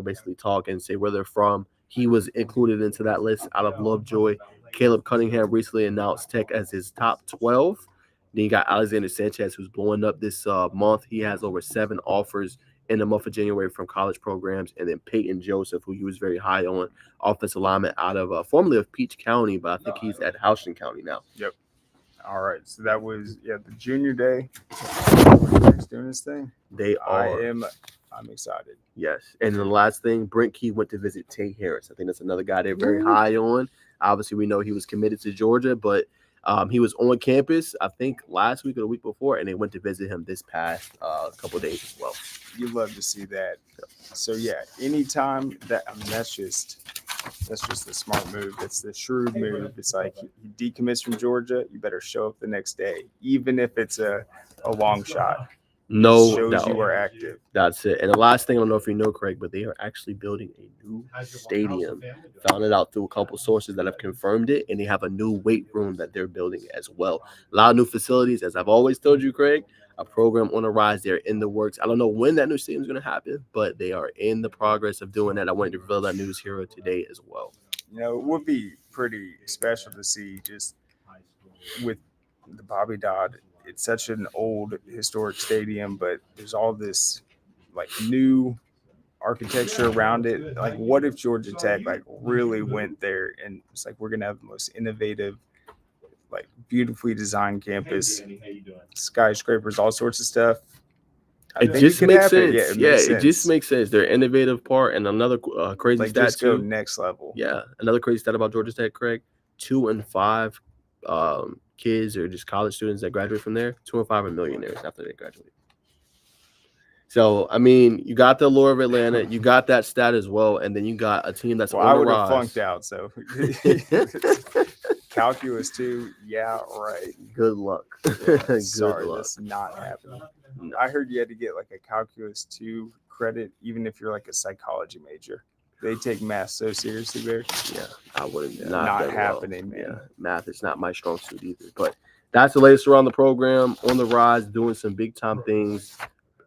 basically talk and say where they're from. He was included into that list out of Lovejoy. Caleb Cunningham recently announced Tech as his top 12. Then you got Alexander Sanchez, who's blowing up this month. He has over 7 offers in the month of January from college programs. And then Peyton Joseph, who he was very high on, offensive lineman out of formerly of Peach County, but I think he's at Houston County now. Yep. All right, so that was the junior day. Next doing this thing. They are. I'm excited. Yes. And the last thing, Brent Key went to visit Tay Harris. I think that's another guy they're very high on. Obviously, we know he was committed to Georgia, but he was on campus, I think, last week or the week before, and they went to visit him this past couple of days as well. You love to see that. So anytime that that's just the smart move. That's the shrewd move. It's like he decommits from Georgia, you better show up the next day, even if it's a long shot. No shows doubt. you are active. That's it. And the last thing, I don't know if you know, Craig, but they are actually building a new stadium. Found it out through a couple sources that have confirmed it, and they have a new weight room that they're building as well. A lot of new facilities, as I've always told you, Craig. A program on the rise. They're in the works. I don't know when that new stadium is going to happen, but they are in the progress of doing that. I wanted to reveal that news here today as well. It would be pretty special to see just with the Bobby Dodd. It's such an old historic stadium, but there's all this like new architecture around it. Like, what if Georgia Tech like really went there and it's like we're gonna have the most innovative, like beautifully designed campus, skyscrapers, all sorts of stuff. It just makes sense. It just makes sense. Their innovative part, and another crazy stat just go next level. Yeah, another crazy stat about Georgia Tech, Craig. 2 in 5 kids or just college students that graduate from there, 2 in 5 are millionaires after they graduate. So, I mean, you got the allure of Atlanta, you got that stat as well, and then you got a team that's on the rise. I would have flunked out, so calculus too. Yeah, right. Good luck. Sorry, that's not happening. No. I heard you had to get like a calculus 2 credit, even if you're like a psychology major. They take math so seriously there. Yeah, I wouldn't. Not happening, man. Yeah, math is not my strong suit either. But that's the latest around the program, on the rise, doing some big time things,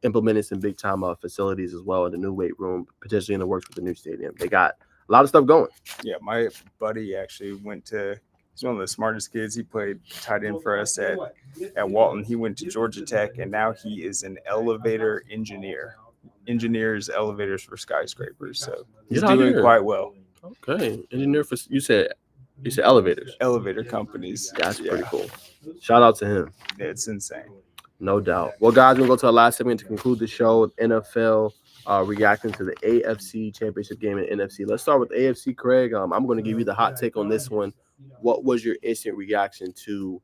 implementing some big time facilities as well in the new weight room, potentially in the works with the new stadium. They got a lot of stuff going. Yeah, my buddy actually he's one of the smartest kids. He played tight end for us at Walton. He went to Georgia Tech, and now he is an elevator engineer. Engineers elevators for skyscrapers. So he's doing quite well. Okay. Engineer for, you said elevators. Elevator companies. That's pretty cool. Shout out to him. Yeah, it's insane. No doubt. Well, guys, we'll go to our last segment to conclude the show with NFL reacting to the AFC championship game in NFC. Let's start with AFC, Craig. I'm going to give you the hot take on this one. What was your instant reaction to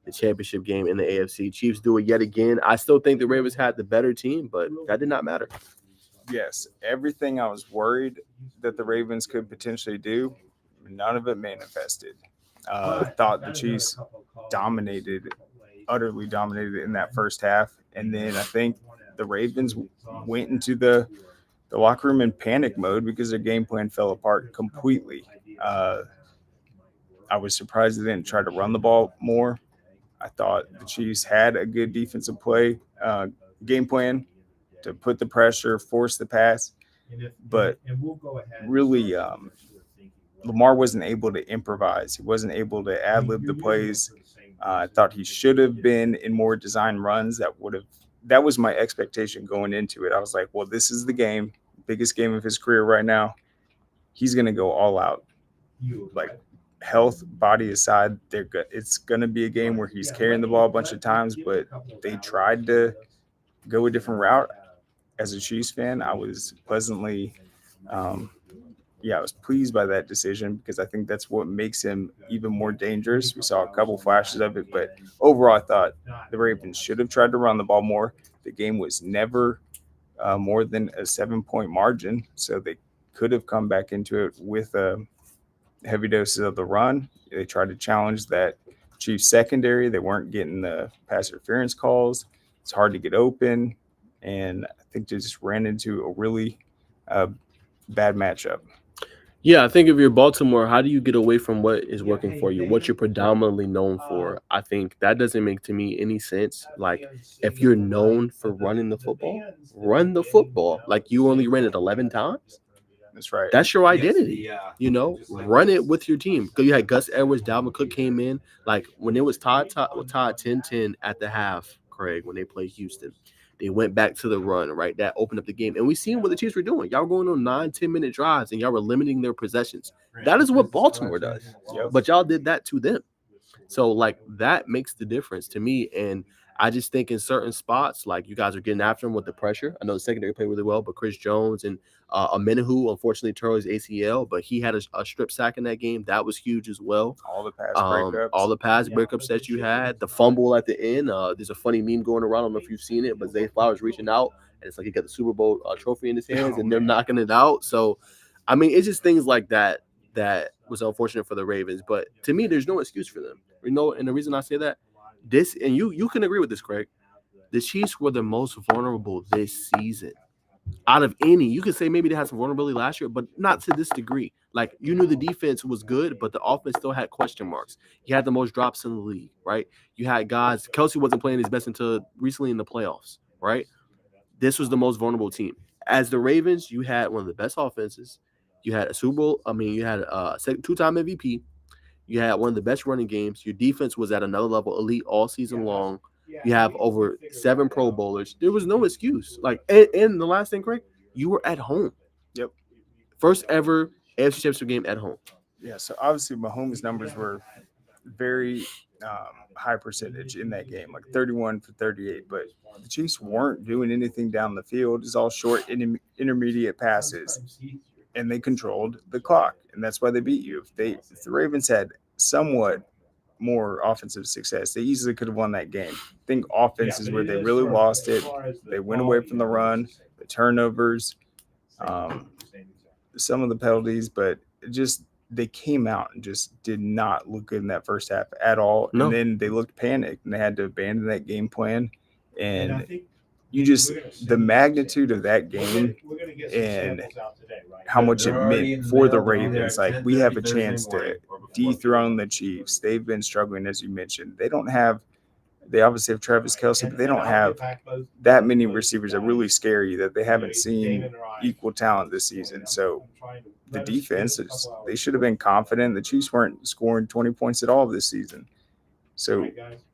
the championship game in the AFC? Chiefs do it yet again. I still think the Ravens had the better team, but that did not matter. Yes, everything I was worried that the Ravens could potentially do, none of it manifested. I thought the Chiefs utterly dominated in that first half. And then I think the Ravens went into the locker room in panic mode because their game plan fell apart completely. I was surprised they didn't try to run the ball more. I thought the Chiefs had a good defensive game plan to put the pressure, force the pass. But really, Lamar wasn't able to improvise. He wasn't able to ad-lib the plays. I thought he should have been in more design runs. That was my expectation going into it. I was like, well, this is the game, biggest game of his career right now. He's going to go all out. Like, health, body aside, it's going to be a game where he's carrying the ball a bunch of times, but they tried to go a different route. As a Chiefs fan, I was pleasantly I was pleased by that decision because I think that's what makes him even more dangerous. We saw a couple flashes of it, but overall, I thought the Ravens should have tried to run the ball more. The game was never more than a 7-point margin, so they could have come back into it with heavy doses of the run. They tried to challenge that Chiefs secondary. They weren't getting the pass interference calls. It's hard to get open, and I think they just ran into a really bad matchup. Yeah, I think if you're Baltimore, how do you get away from what is working for you, what you're predominantly known for? I think that doesn't make to me any sense. Like, if you're known for running the football, run the football. Like, you only ran it 11 times. That's right. That's your identity. Run it with your team. Because you had Gus Edwards, Dalvin Cook came in. Like, when it was tied 10-10 at the half, Craig, when they played Houston, they went back to the run, right? That opened up the game. And we seen what the Chiefs were doing. Y'all were going on 9-10-minute drives, and y'all were limiting their possessions. That is what Baltimore does. Yep. But y'all did that to them. So like that makes the difference to me. And I just think in certain spots, like you guys are getting after him with the pressure. I know the secondary played really well, but Chris Jones and Amenahu unfortunately tore his ACL, but he had a strip sack in that game. That was huge as well. All the pass All breakups. the pass breakups that you had, the fumble at the end. There's a funny meme going around. I don't know if you've seen it, but Zay Flowers reaching out and it's like he got the Super Bowl trophy in his hands and they're knocking it out. So, I mean, it's just things like that that was unfortunate for the Ravens. But to me, there's no excuse for them. You know, and the reason I say that, this and you can agree with this, Craig. The Chiefs were the most vulnerable this season out of any. You could say maybe they had some vulnerability last year, but not to this degree. Like you knew the defense was good, but the offense still had question marks. You had the most drops in the league, right? You had guys. Kelsey wasn't playing his best until recently in the playoffs, right? This was the most vulnerable team. As the Ravens, you had one of the best offenses. You had a Super Bowl. I mean, you had a two-time MVP. You had one of the best running games. Your defense was at another level, elite all season long. You have over 7 Pro Bowlers. There was no excuse. Like, and the last thing, Craig, you were at home. Yep. First ever AFC Championship game at home. Yeah. So obviously, Mahomes' numbers were very high percentage in that game, like 31 for 38. But the Chiefs weren't doing anything down the field. It's all short, intermediate passes, and they controlled the clock, and that's why they beat you. If the Ravens had somewhat more offensive success, they easily could have won that game. I think offense is where they really lost it. They went away from the run, the turnovers, um, some of the penalties, but just they came out and just did not look good in that first half at all. No. And then they looked panicked and they had to abandon that game plan. And you just the magnitude of that game and how much it meant for the Ravens. Like we have a chance to dethrone the Chiefs. They've been struggling, as you mentioned. They obviously have Travis Kelsey, but they don't have that many receivers that really scare you, that they haven't seen equal talent this season. So the defense, they should have been confident. The Chiefs weren't scoring 20 points at all this season. So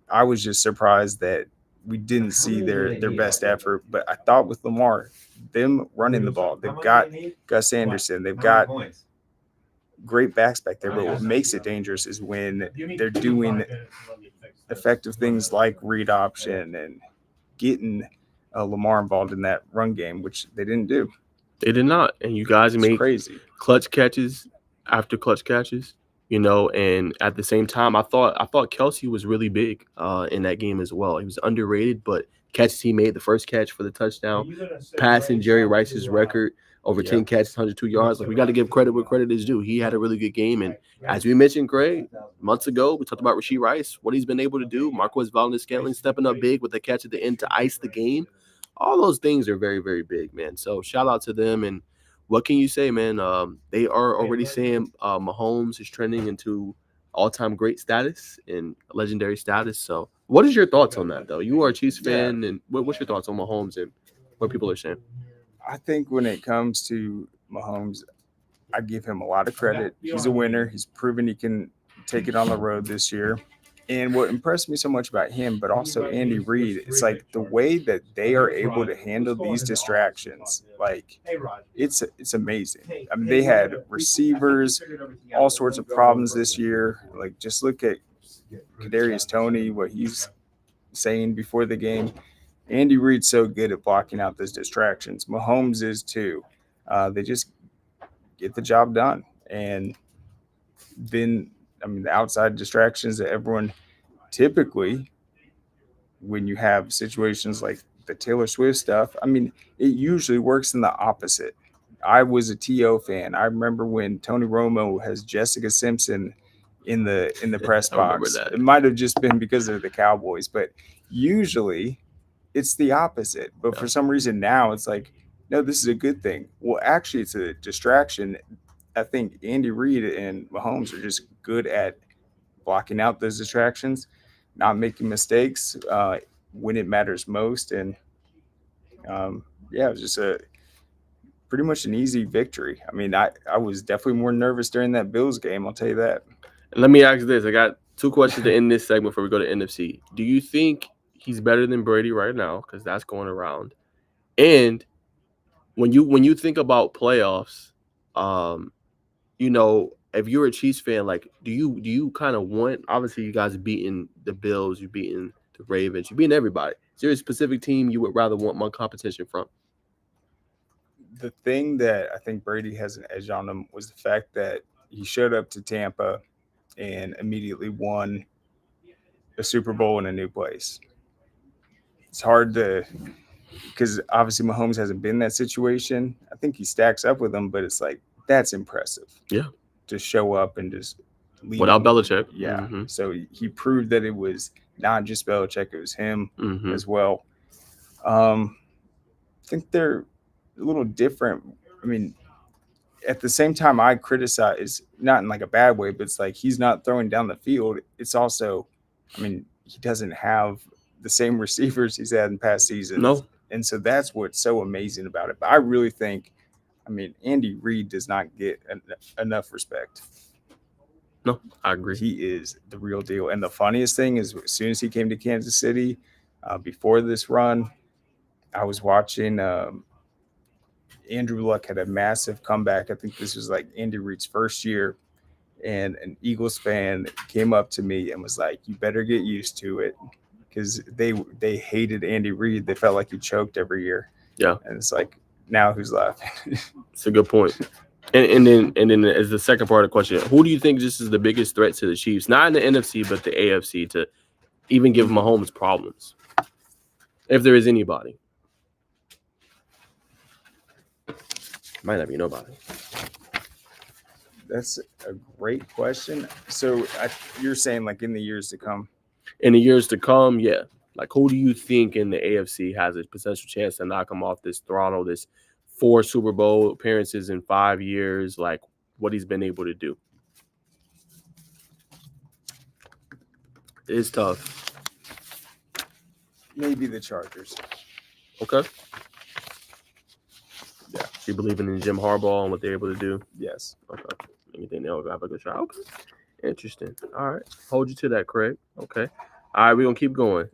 I was just surprised that we didn't see their best effort. But I thought with Lamar, them running the ball, they've got Gus Anderson, they've got great backs back there. But what makes it dangerous is when they're doing effective things like read option and getting Lamar involved in that run game, which they didn't do. They did not. And you guys It's made crazy. clutch catches after clutch catches, you know, and at the same time I thought Kelsey was really big in that game as well. He was underrated, but catches he made, the first catch for the touchdown, passing Jerry Rice's record over 10 catches, 102 yards. Like we got to give credit where credit is due. He had a really good game. And as we mentioned, Craig, months ago, we talked about Rashee Rice, what he's been able to do. Marquez Valdez-Scantling stepping up big with the catch at the end to ice the game. All those things are very, very big, man. So shout out to them. And what can you say, man? They are already saying Mahomes is trending into all-time great status and legendary status. So what is your thoughts on that, though? You are a Chiefs fan, and what's your thoughts on Mahomes and what people are saying? I think when it comes to Mahomes, I give him a lot of credit. He's a winner. He's proven he can take it on the road this year. And what impressed me so much about him, but also Andy Reid, it's like the way that they are able to handle these distractions. Like it's amazing. I mean, they had receivers, all sorts of problems this year. Like just look at Kadarius Toney, what he's saying before the game. Andy Reid's so good at blocking out those distractions. Mahomes is too. They just get the job done. And then, I mean, the outside distractions that everyone typically, when you have situations like the Taylor Swift stuff, I mean, it usually works in the opposite. I was a TO fan. I remember when Tony Romo has Jessica Simpson in the press box. It might have just been because they're the Cowboys, but usually it's the opposite. But for some reason now it's like, no, this is a good thing. Well, actually, it's a distraction. I think Andy Reid and Mahomes are just good at blocking out those distractions, not making mistakes when it matters most. And yeah, it was just pretty much an easy victory. I mean, I was definitely more nervous during that Bills game, I'll tell you that. And let me ask this. I got 2 questions to end this segment before we go to NFC. Do you think he's better than Brady right now? Because that's going around. And when you think about playoffs, you know, if you're a Chiefs fan, like, do you kind of want? Obviously, you guys beating the Bills, you beating the Ravens, you beating everybody. Is there a specific team you would rather want more competition from? The thing that I think Brady has an edge on him was the fact that he showed up to Tampa and immediately won a Super Bowl in a new place. It's hard to, because obviously Mahomes hasn't been in that situation. I think he stacks up with him, but it's like that's impressive. Yeah. To show up and just lead Without him. Belichick. Yeah. Mm-hmm. So he proved that it was not just Belichick, it was him Mm-hmm. as well. I think they're a little different. I mean, at the same time, I criticize, not in like a bad way, but it's like he's not throwing down the field. It's also, I mean, he doesn't have the same receivers he's had in past seasons. No. And so that's what's so amazing about it. But I really think, I mean, Andy Reid does not get enough respect. No, I agree. He is the real deal. And the funniest thing is, as soon as he came to Kansas City, before this run, I was watching Andrew Luck had a massive comeback. I think this was like Andy Reid's first year, and an Eagles fan came up to me and was like, "You better get used to it," because they hated Andy Reid. They felt like he choked every year. Yeah, and it's like, now who's laughing? It's a good point. And then as the second part of the question, who do you think just is the biggest threat to the Chiefs? Not in the NFC, but the AFC, to even give Mahomes problems, if there is anybody. Might not be nobody. That's a great question. So you're saying like in the years to come? In the years to come, yeah. Like, who do you think in the AFC has a potential chance to knock him off this throttle, this 4 Super Bowl appearances in 5 years, like what he's been able to do? It's tough. Maybe the Chargers. Okay. Yeah. You believing in Jim Harbaugh and what they're able to do? Yes. Okay. You think they'll have a good shot? Okay. Interesting. All right. Hold you to that, Craig. Okay. All right, we're gonna keep going.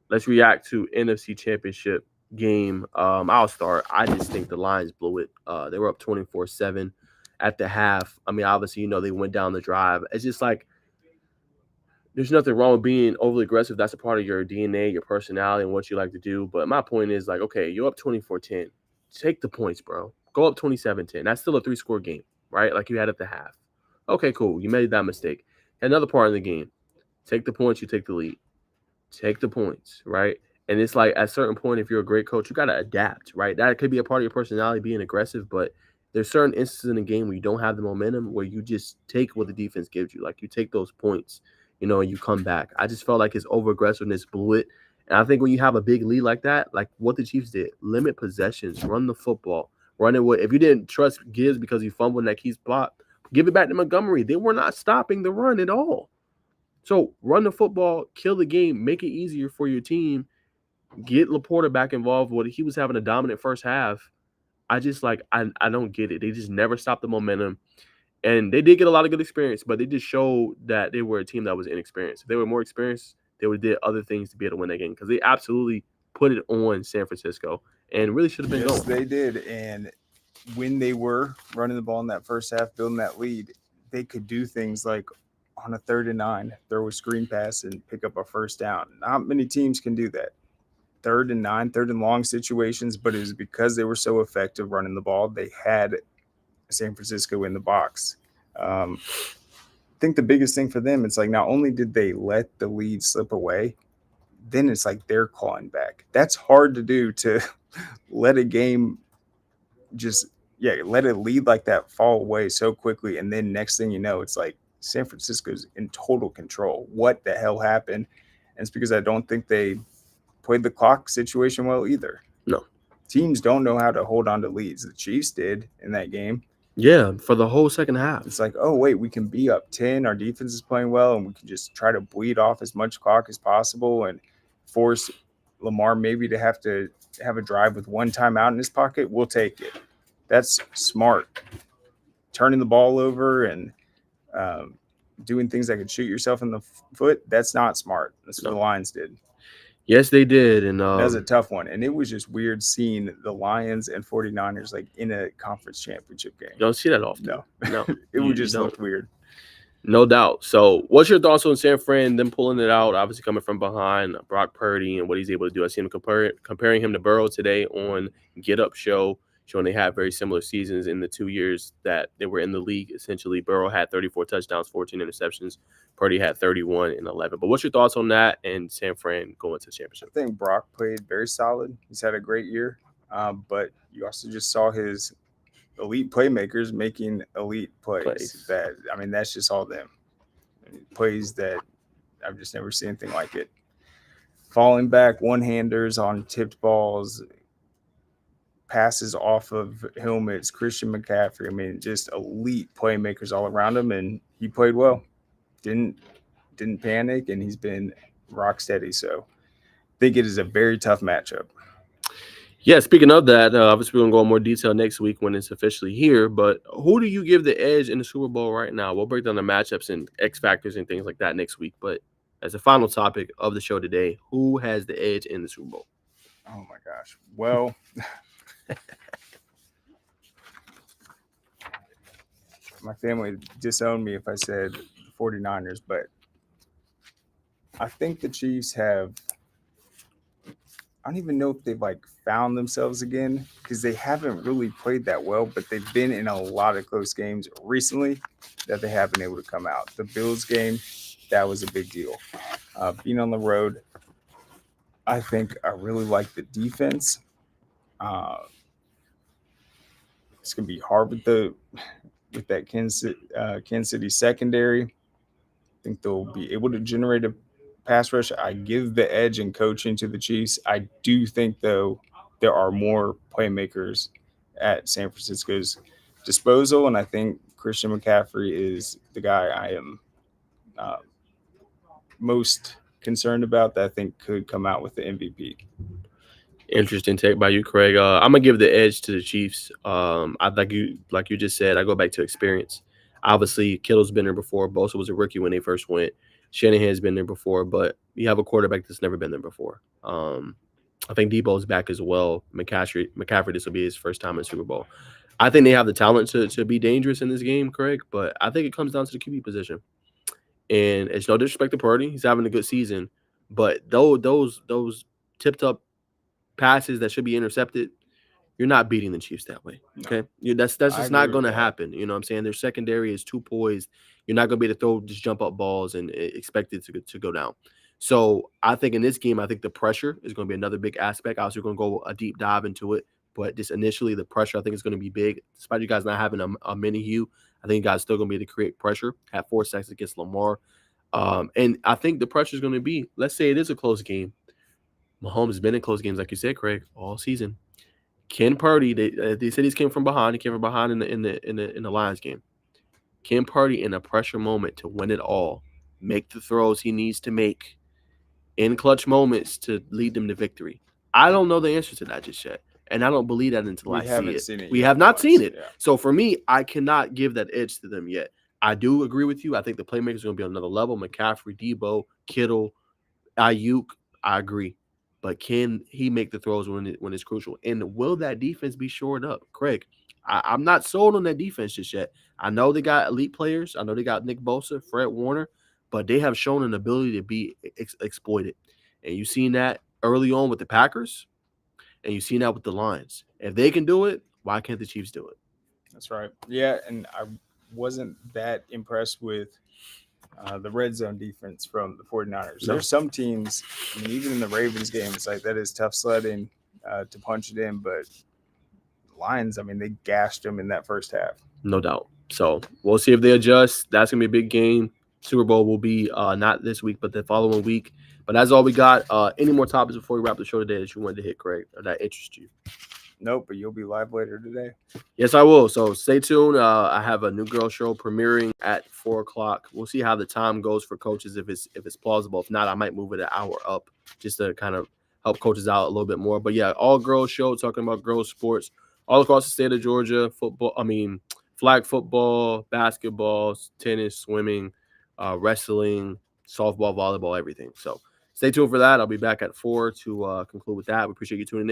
Let's react to NFC Championship game. I'll start. I just think the Lions blew it. They were up 24-7 at the half. I mean, obviously, they went down the drive. It's just like there's nothing wrong with being overly aggressive. That's a part of your DNA, your personality, and what you like to do. But my point is, like, okay, you're up 24-10. Take the points, bro. Go up 27-10. That's still a 3-score game, right? Like you had at the half. Okay, cool. You made that mistake. Another part of the game. Take the points, you take the lead. Take the points, right? And it's like at a certain point, if you're a great coach, you got to adapt, right? That could be a part of your personality, being aggressive, but there's certain instances in the game where you don't have the momentum, where you just take what the defense gives you. Like you take those points, and you come back. I just felt like his over-aggressiveness blew it. And I think when you have a big lead like that, like what the Chiefs did, limit possessions, run the football, run it with. If you didn't trust Gibbs because he fumbled in that key spot, give it back to Montgomery. They were not stopping the run at all. So run the football, kill the game, make it easier for your team. Get Laporta back involved. He was having a dominant first half. I just I don't get it. They just never stopped the momentum. And they did get a lot of good experience, but they just showed that they were a team that was inexperienced. If they were more experienced, they would have did other things to be able to win that game, because they absolutely put it on San Francisco and really should have been going. Yes, they did. And when they were running the ball in that first half, building that lead, they could do things like on a 3rd and 9, throw a screen pass and pick up a first down. Not many teams can do that. 3rd and 9, 3rd and long situations, but it was because they were so effective running the ball. They had San Francisco in the box. I think the biggest thing for them, it's like not only did they let the lead slip away, then it's like they're clawing back. That's hard to do, to let a game just let a lead like that fall away so quickly, and then next thing you know, it's like San Francisco's in total control. What the hell happened? And it's because I don't think they played the clock situation well either. No. Teams don't know how to hold on to leads. The Chiefs did in that game. Yeah, for the whole second half. It's like, oh, wait, we can be up 10. Our defense is playing well, and we can just try to bleed off as much clock as possible and force Lamar maybe to have a drive with one timeout in his pocket. We'll take it. That's smart. Turning the ball over and doing things that could shoot yourself in the foot, that's not smart. That's what the Lions did. Yes, they did. And That's a tough one. And it was just weird seeing the Lions and 49ers like in a conference championship game. you don't see that often. No. No, It would you just don't. looked weird. No doubt. So, what's your thoughts on San Fran, them pulling it out, obviously coming from behind, Brock Purdy, and what he's able to do? I see him comparing him to Burrow today on Get Up Show, showing they had very similar seasons in the 2 years that they were in the league. Essentially, Burrow had 34 touchdowns, 14 interceptions. Purdy had 31 and 11. But what's your thoughts on that and San Fran going to the I championship think Brock played very solid. He's had a great year. But you also just saw his elite playmakers making elite plays. plays? That's just all them. Plays that I've just never seen anything like it. Falling back, one-handers on tipped balls, passes off of helmets, Christian McCaffrey. Just elite playmakers all around him, and he played well. Didn't panic, and he's been rock steady. So I think it is a very tough matchup. Yeah, speaking of that, obviously we're going to go in more detail next week when it's officially here. But who do you give the edge in the Super Bowl right now? We'll break down the matchups and X factors and things like that next week. But as a final topic of the show today, who has the edge in the Super Bowl? Oh my gosh. Well, my family disowned me if I said the 49ers, but I think the Chiefs have, I don't even know if they've like found themselves again because they haven't really played that well, but they've been in a lot of close games recently that they haven't been able to come out. The Bills game, that was a big deal. Being on the road, I think I really like the defense. Uh, it's gonna be hard with that Kansas City secondary. I think they'll be able to generate a pass rush. I give the edge in coaching to the Chiefs. I do think though there are more playmakers at San Francisco's disposal, and I think Christian McCaffrey is the guy I am uh, most concerned about that I think could come out with the MVP. Interesting take by you, Craig. I'm gonna give the edge to the Chiefs. I like you just said. I go back to experience. Obviously, Kittle's been there before. Bosa was a rookie when they first went. Shanahan's been there before, but you have a quarterback that's never been there before. I think Debo's back as well. McCaffrey, this will be his first time in the Super Bowl. I think they have the talent to be dangerous in this game, Craig. But I think it comes down to the QB position. And it's no disrespect to Purdy. He's having a good season, but those tipped up passes that should be intercepted, you're not beating the Chiefs that way. Okay, that's just not going to happen. You know what I'm saying? Their secondary is too poised. You're not going to be able to throw just jump up balls and expect it to go down. So I think in this game, I think the pressure is going to be another big aspect. Obviously, we're going to go a deep dive into it, but just initially, the pressure I think is going to be big. Despite you guys not having a mini Hugh, I think you guys still going to be able to create pressure. Have 4 sacks against Lamar, and I think the pressure is going to be. Let's say it is a close game. Mahomes has been in close games, like you said, Craig, all season. Ken Purdy, they said he's came from behind. He came from behind in the Lions game. Ken Purdy in a pressure moment to win it all, make the throws he needs to make in clutch moments to lead them to victory. I don't know the answer to that just yet, and I don't believe that until I see it. Seen it we yet have not once. seen it. Yeah. So for me, I cannot give that edge to them yet. I do agree with you. I think the playmakers are going to be on another level. McCaffrey, Debo, Kittle, Ayuk, I agree. But can he make the throws when it's crucial? And will that defense be shored up? Craig, I'm not sold on that defense just yet. I know they got elite players. I know they got Nick Bosa, Fred Warner, but they have shown an ability to be exploited. And you've seen that early on with the Packers, and you've seen that with the Lions. If they can do it, why can't the Chiefs do it? That's right. Yeah, and I wasn't that impressed with the red zone defense from the 49ers. No. There's some teams, even in the Ravens game, it's like that is tough sledding to punch it in, but Lions, they gashed them in that first half. No doubt. So we'll see if they adjust. That's going to be a big game. Super Bowl will be not this week, but the following week. But that's all we got. Any more topics before we wrap the show today that you wanted to hit, Craig, or that interest you? Nope, but you'll be live later today. Yes, I will. So stay tuned. I have a new girl show premiering at 4:00. We'll see how the time goes for coaches if it's plausible. If not, I might move it an hour up just to kind of help coaches out a little bit more. But yeah, all girls show talking about girls sports all across the state of Georgia. Flag football, basketball, tennis, swimming, wrestling, softball, volleyball, everything. So stay tuned for that. I'll be back at 4 to conclude with that. We appreciate you tuning in.